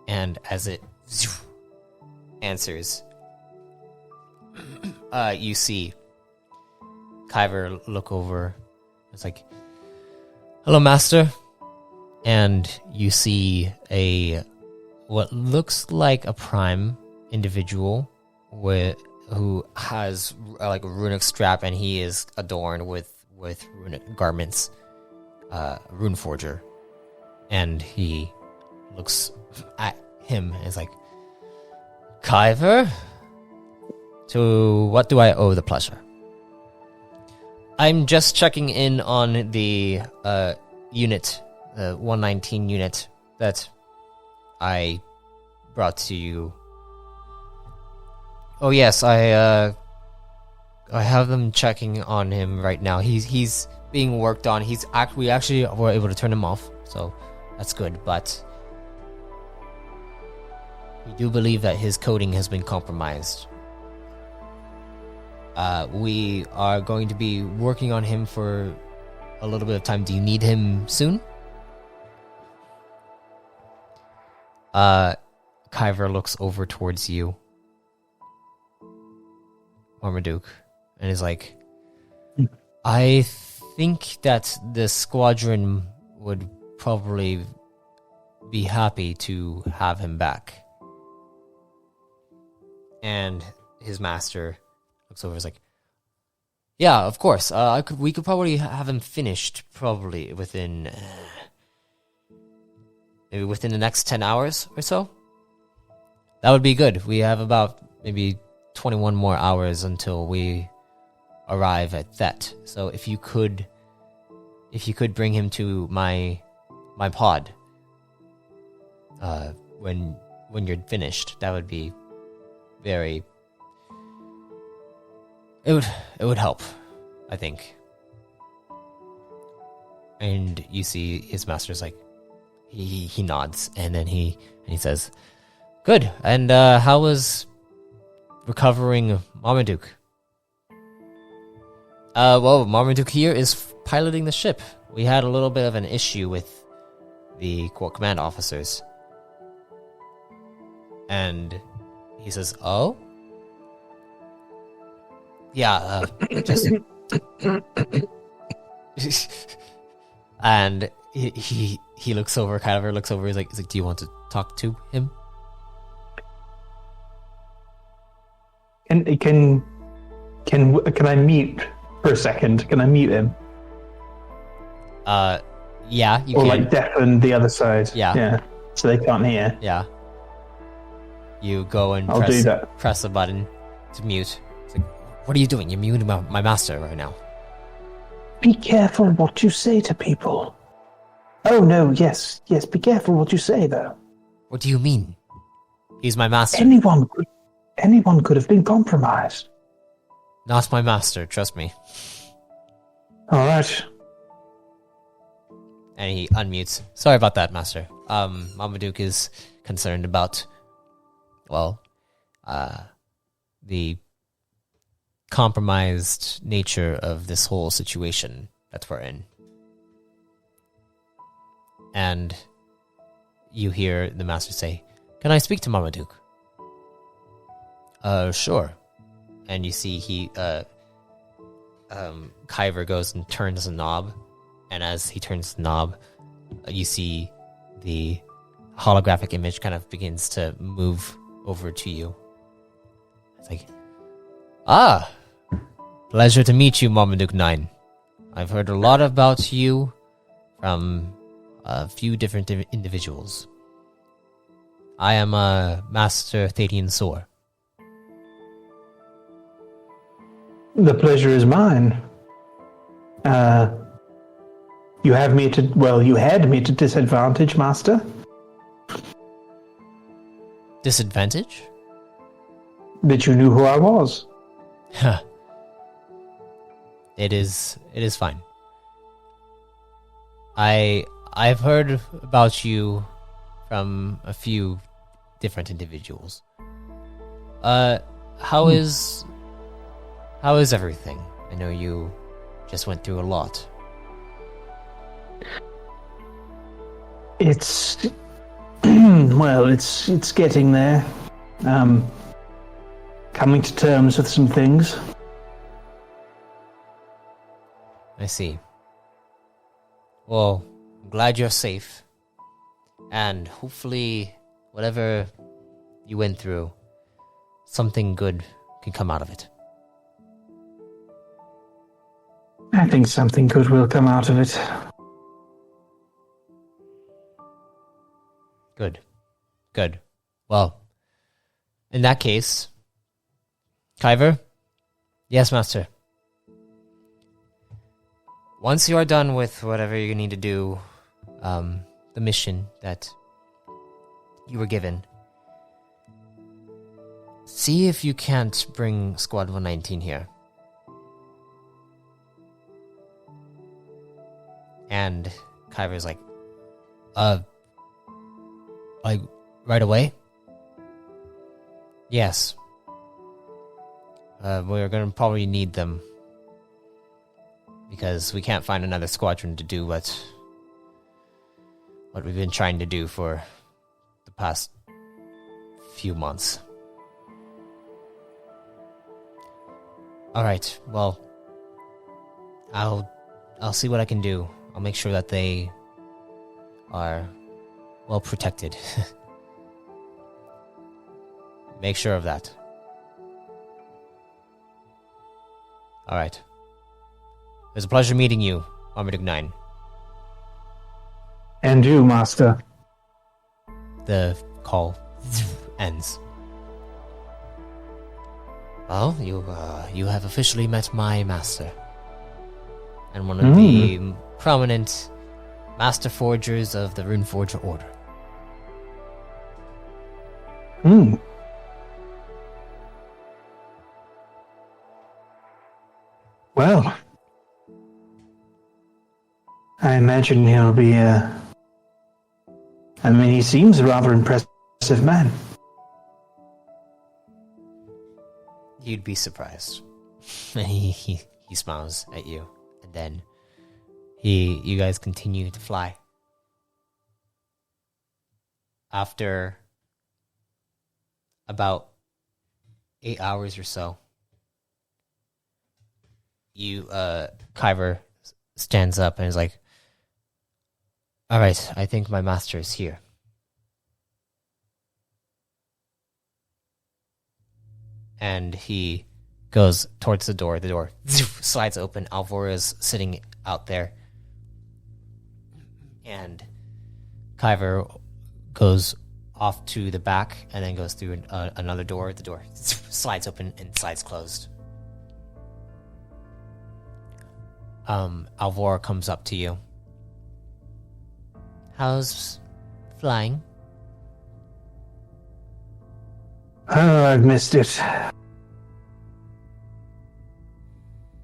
And as it answers, you see Kyver look over. It's like, hello, Master. And you see what looks like a prime individual who has like a runic strap, and he is adorned with runic garments, rune forger. And he looks at him and is like, Kyver, to what do I owe the pleasure? I'm just checking in on the unit, the 119 unit that I brought to you. Oh yes, I have them checking on him right now. He's being worked on. We actually were able to turn him off, so that's good. But we do believe that his coding has been compromised. We are going to be working on him for a little bit of time. Do you need him soon? Kyver looks over towards you, Marmaduke, and is like, I think that the squadron would probably be happy to have him back. And his master looks over and is like, yeah, of course. We could probably have him finished probably within maybe within the next 10 hours or so. That would be good. We have about maybe 21 more hours until we arrive at Thet. So if you could bring him to my pod when you're finished, that would be very... It would help, I think. And you see his master's like, he nods, and then he says, good. And how was recovering Marmaduke? Well, Marmaduke here is piloting the ship. We had a little bit of an issue with the Corps Command officers. And he says, oh? Yeah, just... And he looks over, Kyver looks over, he's like, do you want to talk to him? And can I mute for a second? Can I mute him? Yeah, you or can. Or like deafen the other side. Yeah. So they can't hear. Yeah. You go and press a button to mute. It's like, what are you doing? You're muting my master right now. Be careful what you say to people. Oh no, yes, be careful what you say though. What do you mean? He's my master. Anyone could have been compromised. Not my master, trust me. Alright. And he unmutes. Sorry about that, master. Marmaduke is concerned about, the compromised nature of this whole situation that we're in. And you hear the master say, can I speak to Marmaduke? Sure. And you see Kyver goes and turns the knob, and as he turns the knob, you see the holographic image kind of begins to move over to you. It's like, pleasure to meet you, Marmaduke 9. I've heard a lot about you from a few different individuals. I am Master Thadian Sor. The pleasure is mine. You had me to disadvantage, Master. Disadvantage? That you knew who I was. Huh. It is fine. I've heard about you from a few different individuals. How is everything? I know you just went through a lot. It's it's getting there. Coming to terms with some things. I see. Well, I'm glad you're safe. And hopefully, whatever you went through, something good can come out of it. I think something good will come out of it. Good. Well, in that case, Kyver? Yes, master. Once you are done with whatever you need to do, the mission that you were given, see if you can't bring Squad 119 here. And Kyver's like, right away? Yes. We're gonna probably need them. Because we can't find another squadron to do what we've been trying to do for the past few months. Alright, well, I'll see what I can do. I'll make sure that they are well protected. Make sure of that. Alright. It was a pleasure meeting you, Marmaduke 9. And you, Master. The call ends. Well, you have officially met my master. And one of the prominent master forgers of the Runeforger Order. Well, I imagine he'll be he seems a rather impressive man. You'd be surprised. he smiles at you, and then you guys continue to fly. After about 8 hours or so, Kyver stands up and is like, "Alright, I think my master is here." And he goes towards the door. The door slides open. Alvora's sitting out there. And Kyver goes off to the back and then goes through another door. The door slides open and slides closed. Alvora comes up to you. How's flying? Oh, I've missed it.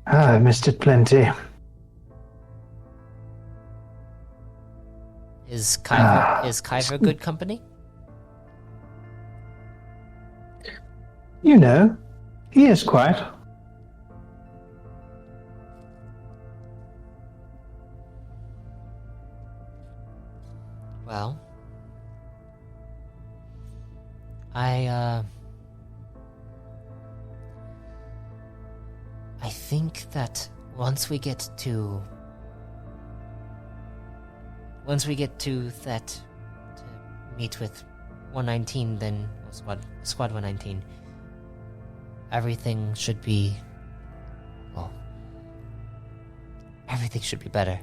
I've missed it plenty. Is Kyver good company? You know, he is quite. Well, I think that once we get to that, to meet with 119, then squad 119, everything should be better.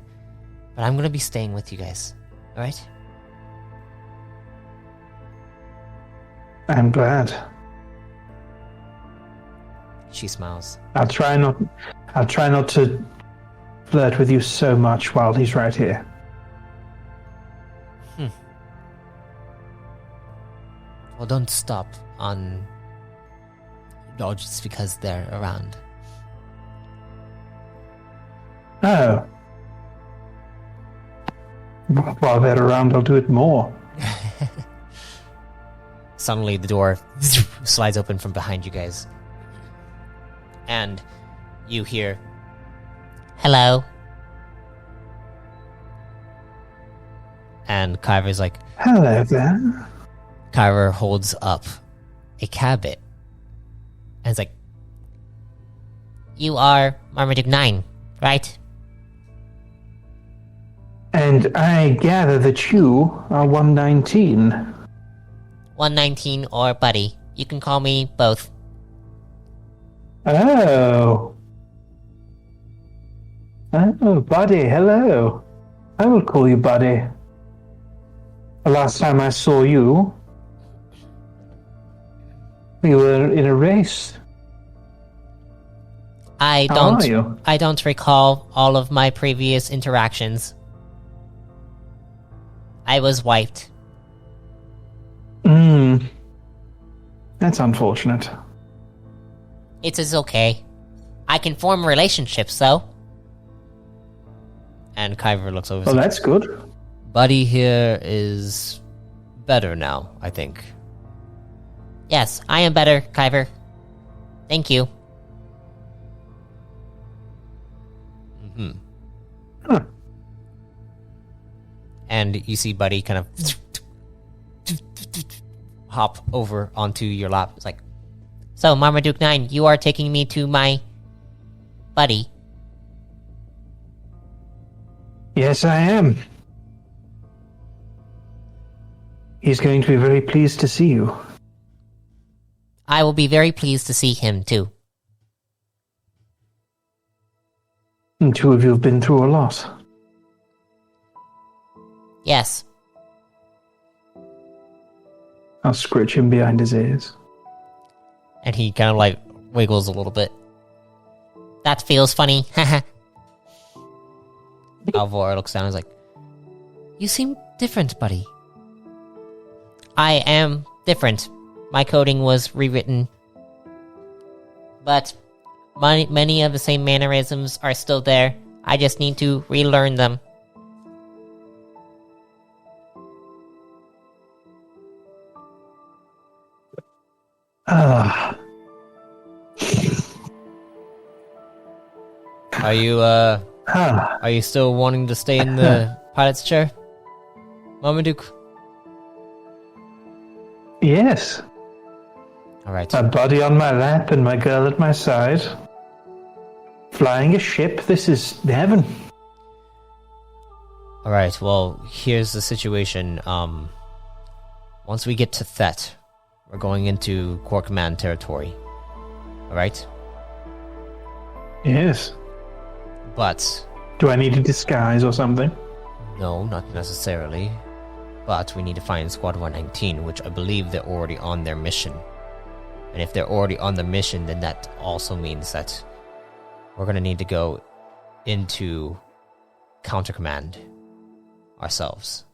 But I'm gonna be staying with you guys, alright? I'm glad. She smiles. I'll try not to flirt with you so much while he's right here. Well, don't stop on just because they're around. Oh. While they're around, I'll do it more. Suddenly, the door slides open from behind you guys. And you hear, "Hello." And Kyver's like, "Hello there." Kyver holds up a cabbit. And it's like, "You are Marmaduke 9, right?" And I gather that you are 119. 119 or Buddy. You can call me both. Oh. Oh, Buddy, hello. I will call you Buddy. The last time I saw you, we were in a race. I How are you? don't recall all of my previous interactions. I was wiped. That's unfortunate. It is okay. I can form relationships, though. And Kyver looks over. Well, that's good. Buddy here is better now, I think. Yes, I am better, Kyver. Thank you. Huh. And you see Buddy kind of hop over onto your lap. It's like, "So, Marmaduke 9, you are taking me to my buddy." Yes, I am. He's going to be very pleased to see you. I will be very pleased to see him, too. And two of you have been through a lot. Yes. I'll scritch him behind his ears. And he kind of like wiggles a little bit. That feels funny. Alvora looks down and is like, you seem different, buddy. I am different. My coding was rewritten. But many of the same mannerisms are still there. I just need to relearn them. Are you still wanting to stay in the pilot's chair, Marmaduke? Yes. Alright. My body on my lap and my girl at my side. Flying a ship, this is heaven. Alright, well, here's the situation. Once we get to Thet, we're going into Core Command territory. Alright? Yes. But... do I need a disguise or something? No, not necessarily. But we need to find Squad 119, which I believe they're already on their mission. And if they're already on the mission, then that also means that we're going to need to go into Counter Command ourselves.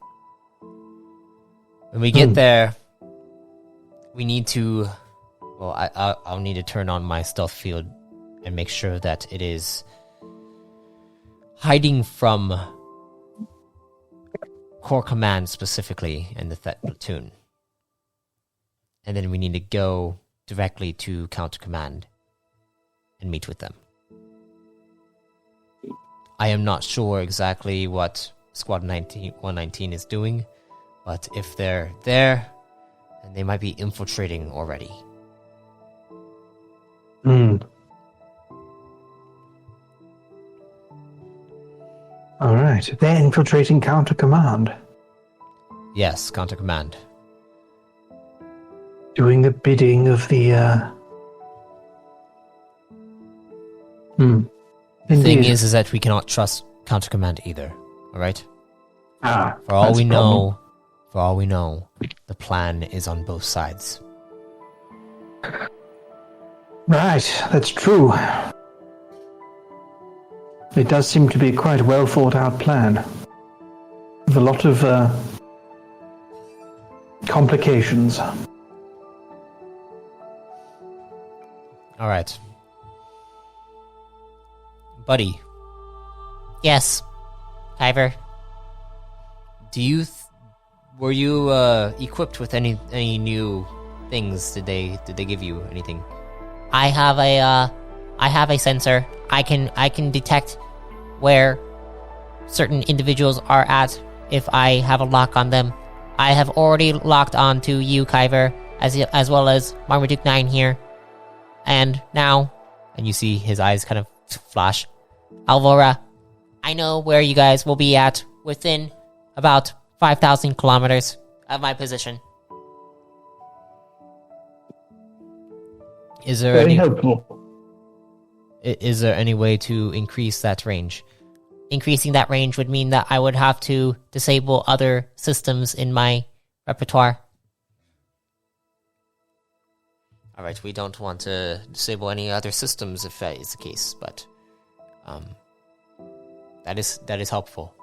When we get there, we need to... well, I'll need to turn on my stealth field and make sure that it is hiding from Core Command specifically in the Thet platoon. And then we need to go directly to Counter Command and meet with them. I am not sure exactly what Squad 119 is doing, but if they're there, then they might be infiltrating already. Alright, they're infiltrating Counter Command. Yes, Counter Command. Doing the bidding of the, The thing is that we cannot trust Counter Command either, alright? For all we know, the plan is on both sides. Right, that's true. It does seem to be quite a well thought out plan. With a lot of complications. Alright. Buddy. Yes, Kyver. Were you equipped with any new things? Did they give you anything? I have a sensor. I can detect where certain individuals are at if I have a lock on them. I have already locked on to you, Kyver, as well as Marmaduke 9 here. And now, and you see his eyes kind of flash. Alvora, I know where you guys will be at within about 5,000 kilometers of my position. Is there Very helpful. Is there any way to increase that range? Increasing that range would mean that I would have to disable other systems in my repertoire. Alright, we don't want to disable any other systems if that is the case, but that is helpful.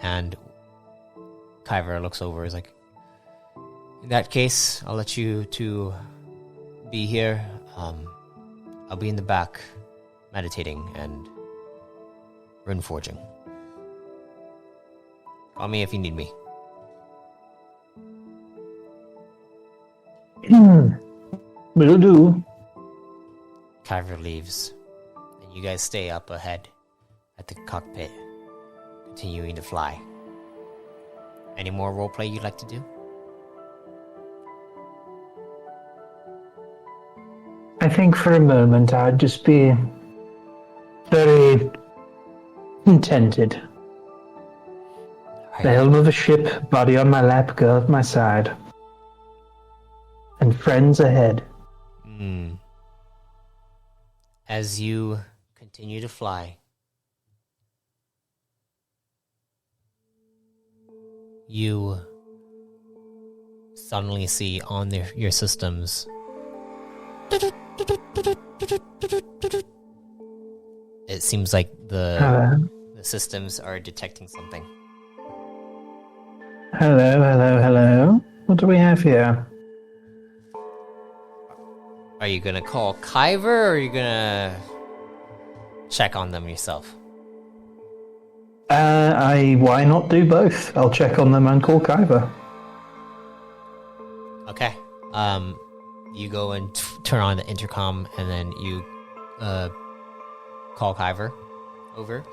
And Kyver looks over, is like, in that case, I'll let you to be here. I'll be in the back meditating and rune forging. Call me if you need me. Will do. Kyver leaves, and you guys stay up ahead at the cockpit, continuing to fly. Any more roleplay you'd like to do? I think for a moment I'd just be very contented. Right. The helm of a ship, body on my lap, girl at my side. And friends ahead. As you continue to fly, you suddenly see on your systems it seems like the systems are detecting something. Hello. What do we have here? Are you gonna call Kyver, or are you gonna check on them yourself? Why not do both? I'll check on them and call Kyver. Okay. You go and turn on the intercom, and then you call Kyver over.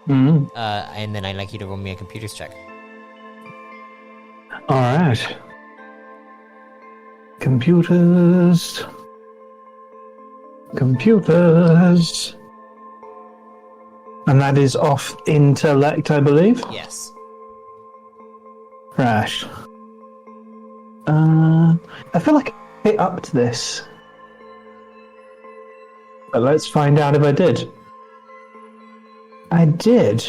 Mm. And then I'd like you to roll me a computers check. Alright. Computers. And that is off intellect, I believe? Yes. Right. I feel like I hit up to this. But let's find out if I did. I did.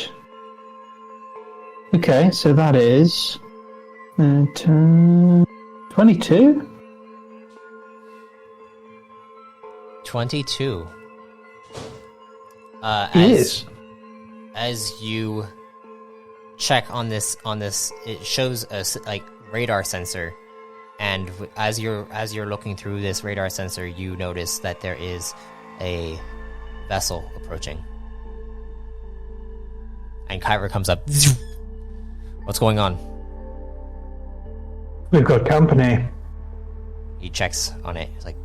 Okay, so that is 22? 22. As you check on this, it shows a radar sensor, and as you're looking through this radar sensor, you notice that there is a vessel approaching. And Kyver comes up. What's going on? We've got company. He checks on it. He's like,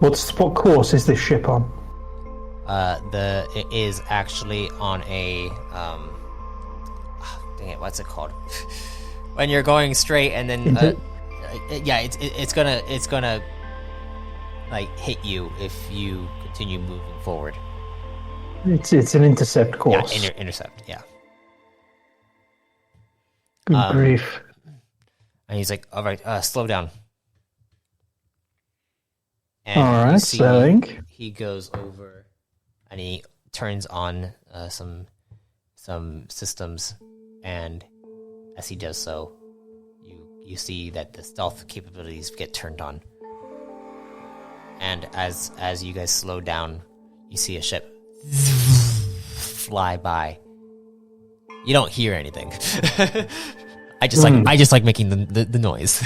What course is this ship on? It is actually on a dang it, what's it called? When you're going straight and then it's gonna like hit you if you continue moving forward. It's an intercept course. Yeah, intercept. Yeah. Good grief. And he's like, "All right, slow down." And all right, slowing. He goes over and he turns on some systems, and as he does so, you see that the stealth capabilities get turned on. And as you guys slow down, you see a ship fly by. You don't hear anything. I just like making the noise.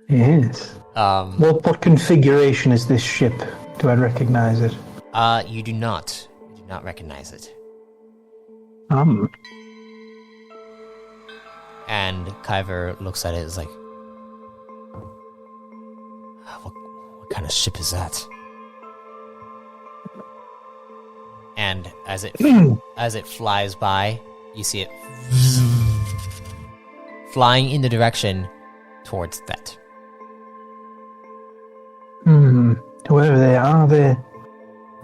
Yes. What configuration is this ship? Do I recognize it? You do not. You do not recognize it. And Kyver looks at it as like, what kind of ship is that? And as it flies by, you see it flying in the direction towards that. Whoever they are, they're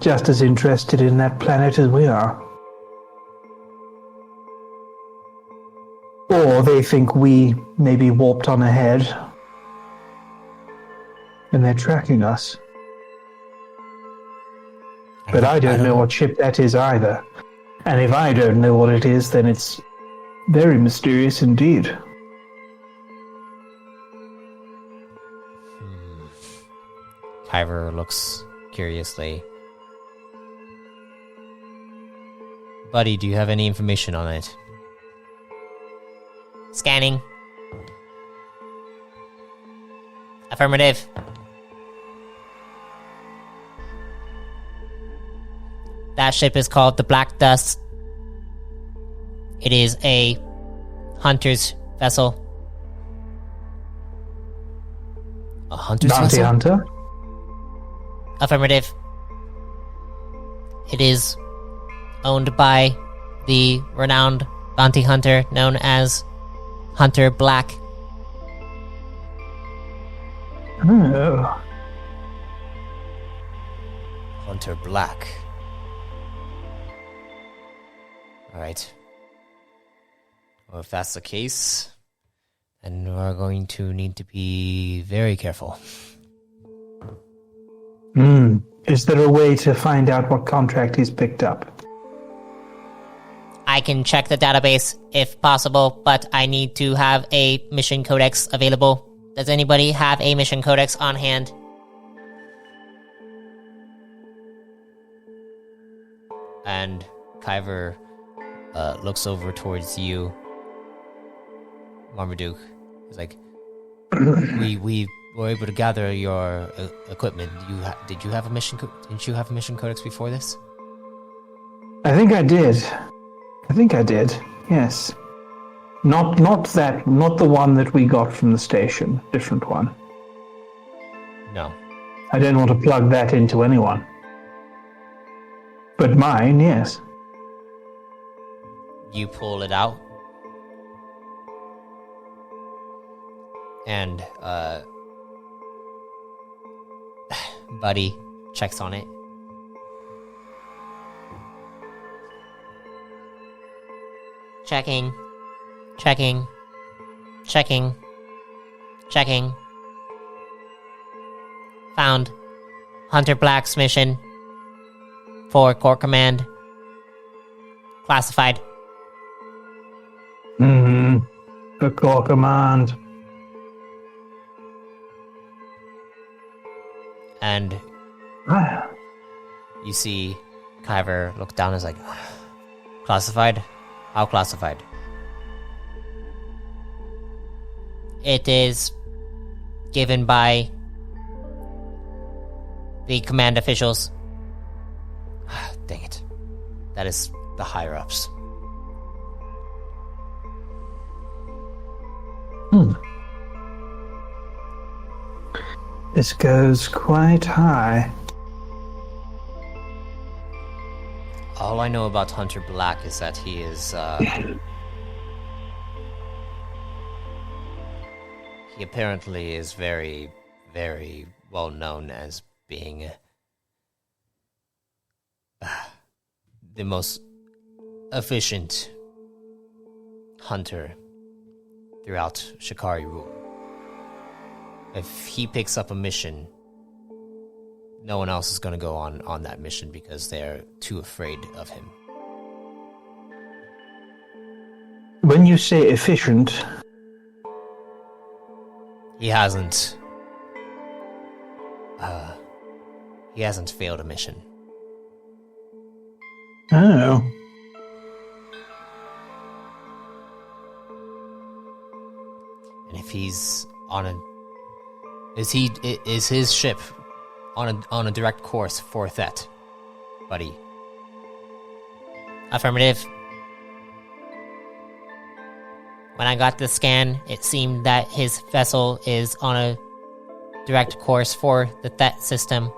just as interested in that planet as we are. Or they think we maybe warped on ahead and they're tracking us. But I don't know what ship that is either. And if I don't know what it is, then it's very mysterious indeed. Kyver looks curiously. Buddy, do you have any information on it? Scanning. Affirmative. That ship is called the Black Dust. It is a hunter's vessel. A hunter's Bounty vessel? hunter? Affirmative. It is owned by the renowned bounty hunter known as Hunter Black. Oh. Hunter Black. Alright. Well, if that's the case, then we're going to need to be very careful. Is there a way to find out what contract he's picked up? I can check the database if possible, but I need to have a mission codex available. Does anybody have a mission codex on hand? And Kyver looks over towards you, Marmaduke. He's like, we were able to gather your equipment. Did you have a mission? Didn't you have a mission codex before this? I think I did. Yes. Not the one that we got from the station. Different one. No. I don't want to plug that into anyone. But mine, yes. You pull it out. And, Buddy checks on it. Checking. Found Hunter Black's mission for Corps Command. Classified. The Corps Command. And you see Kyver look down and is like, classified? How classified? It is given by the command officials. Dang it. That is the higher-ups. This goes quite high. All I know about Hunter Black is that he is, he apparently is very, very well known as being the most efficient hunter throughout Shikari rule. If he picks up a mission, no one else is going to go on that mission because they're too afraid of him. When you say efficient, He hasn't failed a mission. oh, And if he's on a... Is his ship on a direct course for Thet, buddy? Affirmative. When I got the scan, it seemed that his vessel is on a direct course for the Thet system.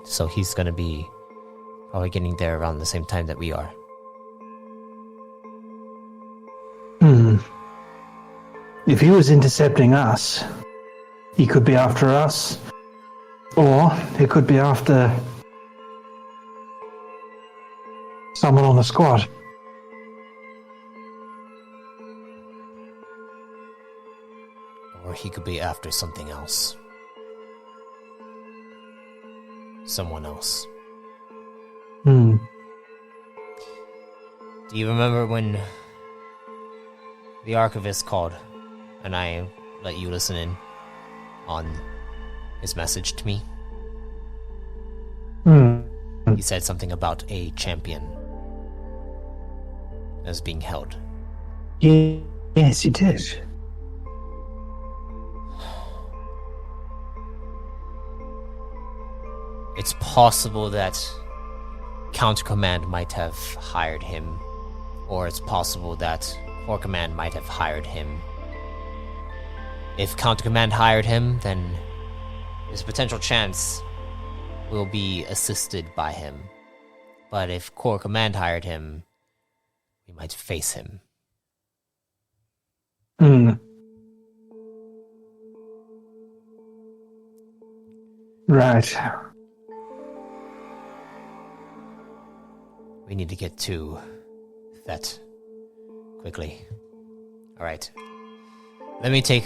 So he's gonna be probably getting there around the same time that we are. If he was intercepting us, he could be after us, or he could be after someone on the squad. Or he could be after something else. Someone else. Hmm. Do you remember when the archivist called and I let you listen in on his message to me? He said something about a champion as being held. Yes, he did. It's possible that Counter Command might have hired him, or it's possible that Core Command might have hired him. If Counter Command hired him, then there's a potential chance we'll be assisted by him. But if Core Command hired him, we might face him. Right. We need to get to that quickly. All right. Let me take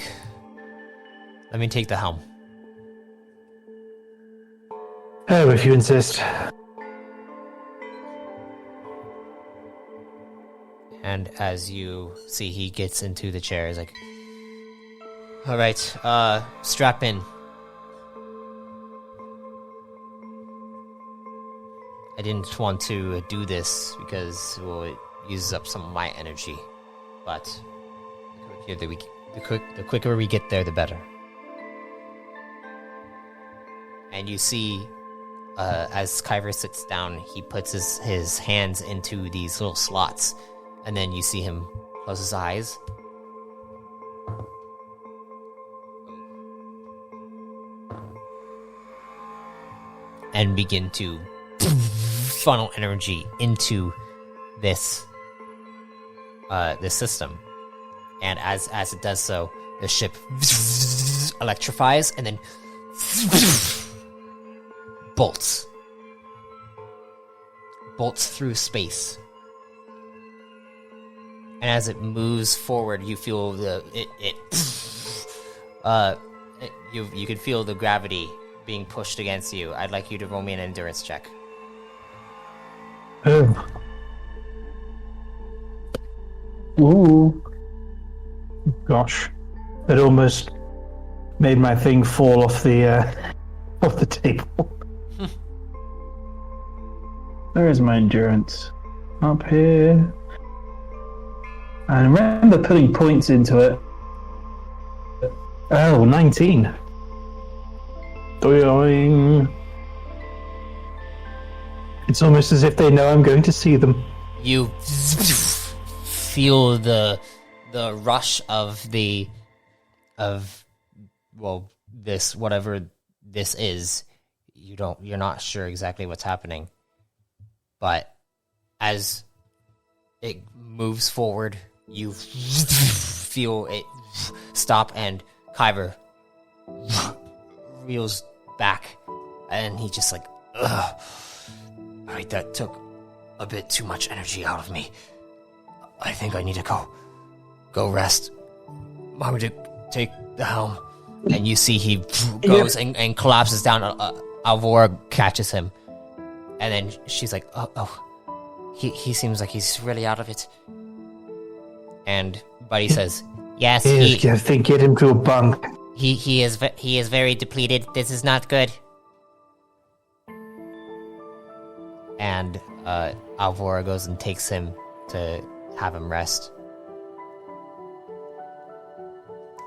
the helm. Oh, if you insist. And as you see, he gets into the chair. He's like, all right, strap in. I didn't want to do this because, well, it uses up some of my energy. But the quicker we get there, the better. And you see, as Kyver sits down, he puts his hands into these little slots. And then you see him close his eyes. And begin to funnel energy into this system. And as it does so, the ship electrifies and then bolts through space. And as it moves forward, you feel you can feel the gravity being pushed against you. I'd like you to roll me an endurance check. Oh. Ooh. Gosh. It almost made my thing fall off the table. Where is my endurance? Up here. I remember putting points into it. Oh, 19. Doing. It's almost as if they know I'm going to see them. You feel the rush of this, whatever this is. You're not sure exactly what's happening. But as it moves forward, you feel it stop, and Kyver reels back, and he just like, ugh. Alright, that took a bit too much energy out of me. I think I need to go rest. Mama, to take the helm. And you see he goes and collapses down. Alvora catches him. And then she's like, he seems like he's really out of it. And Buddy says, yes, I think get him to a bunk. He is very depleted. This is not good. And Alvora goes and takes him to have him rest.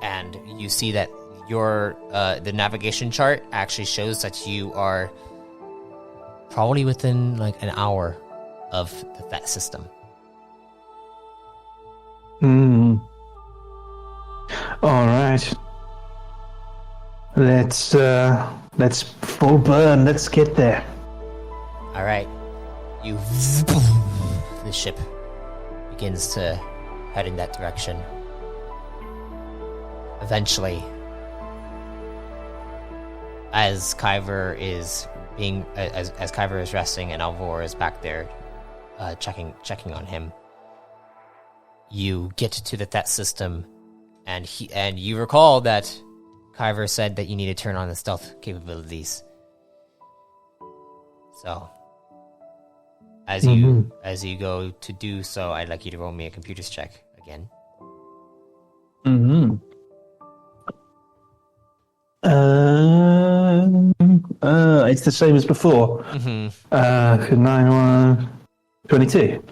And you see that your the navigation chart actually shows that you are probably within like an hour of that system. All right. Let's full burn. Let's get there. All right. The ship begins to head in that direction. Eventually, as Kyver is as Kyver is resting and Alvora is back there checking on him, you get to that system, and you recall that Kyver said that you need to turn on the stealth capabilities. So, as you go to do so, I'd like you to roll me a computers check again. It's the same as before. 22.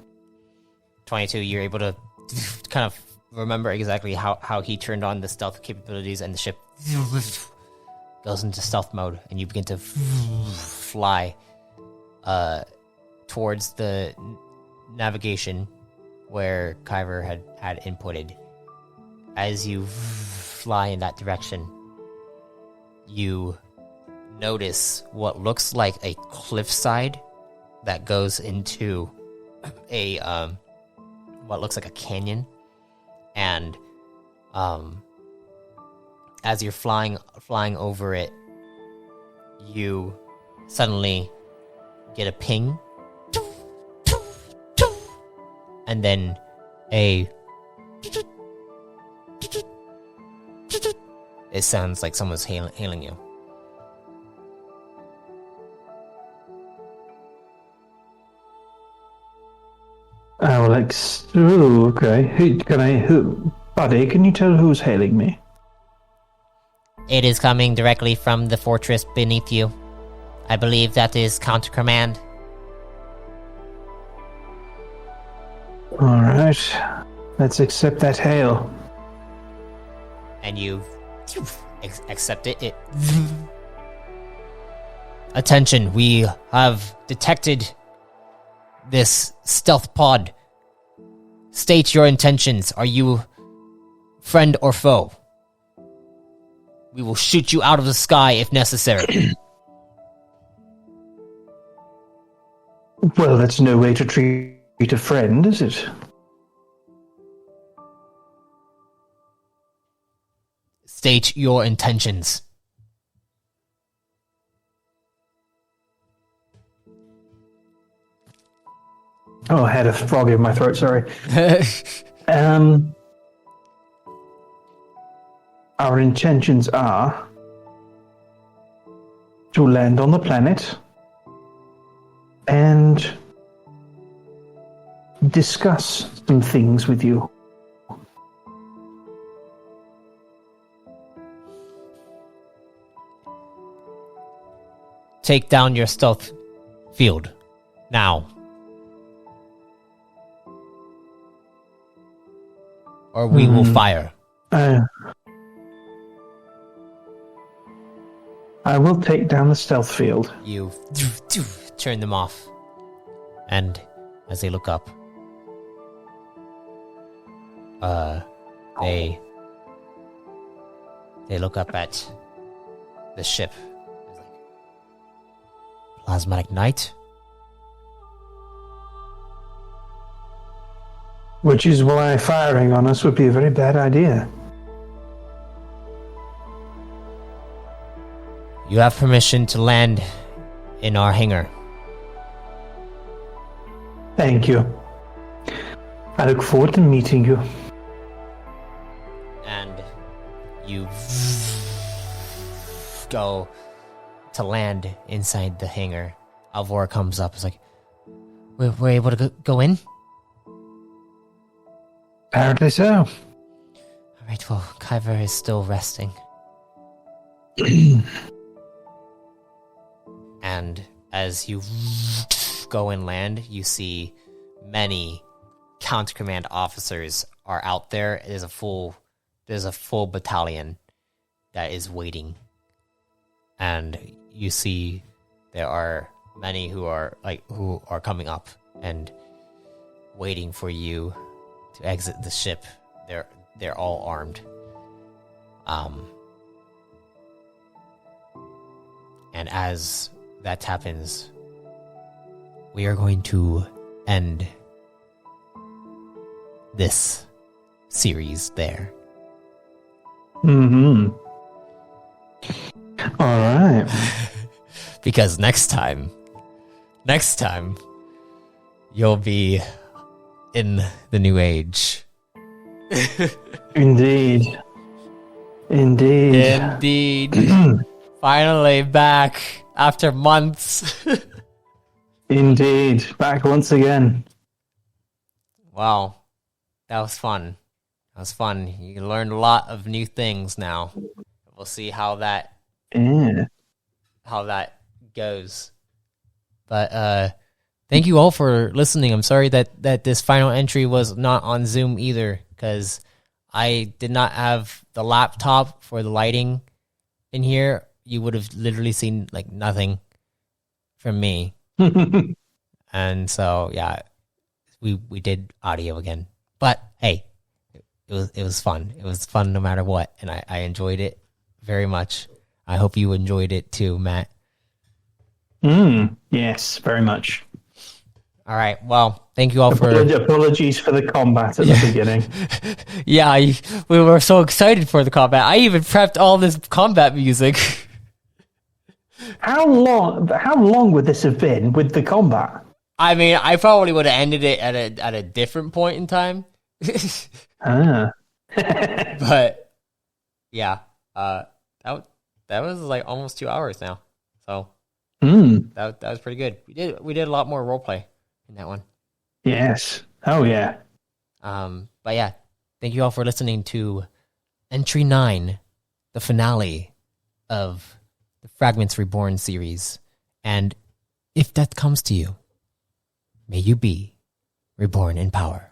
22. You're able to kind of remember exactly how he turned on the stealth capabilities, and the ship goes into stealth mode, and you begin to fly towards the navigation where Kyver had inputted. As you fly in that direction, you notice what looks like a cliffside that goes into a what looks like a canyon, and as you're flying over it, you suddenly get a ping, and then it sounds like someone's hailing you. Ooh, okay. Buddy, can you tell who's hailing me? It is coming directly from the fortress beneath you. I believe that is Counter Command. Alright. Let's accept that hail. And you accept it. Attention, we have detected this stealth pod. State your intentions. Are you friend or foe? We will shoot you out of the sky if necessary. Well, that's no way to treat a friend, is it? State your intentions. Oh, I had a frog in my throat, sorry. Our intentions are to land on the planet and discuss some things with you. Take down your stealth field. Now. Or we will fire. I will take down the stealth field. You turn them off. And as they look up, they look up at the ship. Plasmatic Knight? Which is why firing on us would be a very bad idea. You have permission to land in our hangar. Thank you. I look forward to meeting you. And you go to land inside the hangar. Alvora comes up. It's like, we're able to go in? Apparently so. Alright, well, Kyver is still resting. And as you go and land, you see many counter command officers are out there. There's a full battalion that is waiting. And you see there are many who are coming up and waiting for you to exit the ship. They're all armed. And as that happens, we are going to end this series there. Mm-hmm. All right. Because next time, you'll be in the new age. Indeed. Finally back after months. Indeed. Back once again. Wow. That was fun. You learned a lot of new things now. We'll see how that goes. But thank you all for listening. I'm sorry that this final entry was not on Zoom either, because I did not have the laptop for the lighting in here. You would have literally seen like nothing from me. And so yeah, we did audio again. But hey, it was fun. It was fun no matter what, and I enjoyed it very much. I hope you enjoyed it too, Matt. Yes, very much. All right. Well, thank you all for... Apologies for the combat at the beginning. Yeah, we were so excited for the combat. I even prepped all this combat music. How long would this have been with the combat? I mean, I probably would have ended it at a different point in time. But yeah, that was like almost 2 hours now. So that was pretty good. We did a lot more roleplay in that one. Yes. Oh, yeah. But yeah, thank you all for listening to Entry 9, the finale of the Fragments Reborn series. And if that comes to you, may you be reborn in power.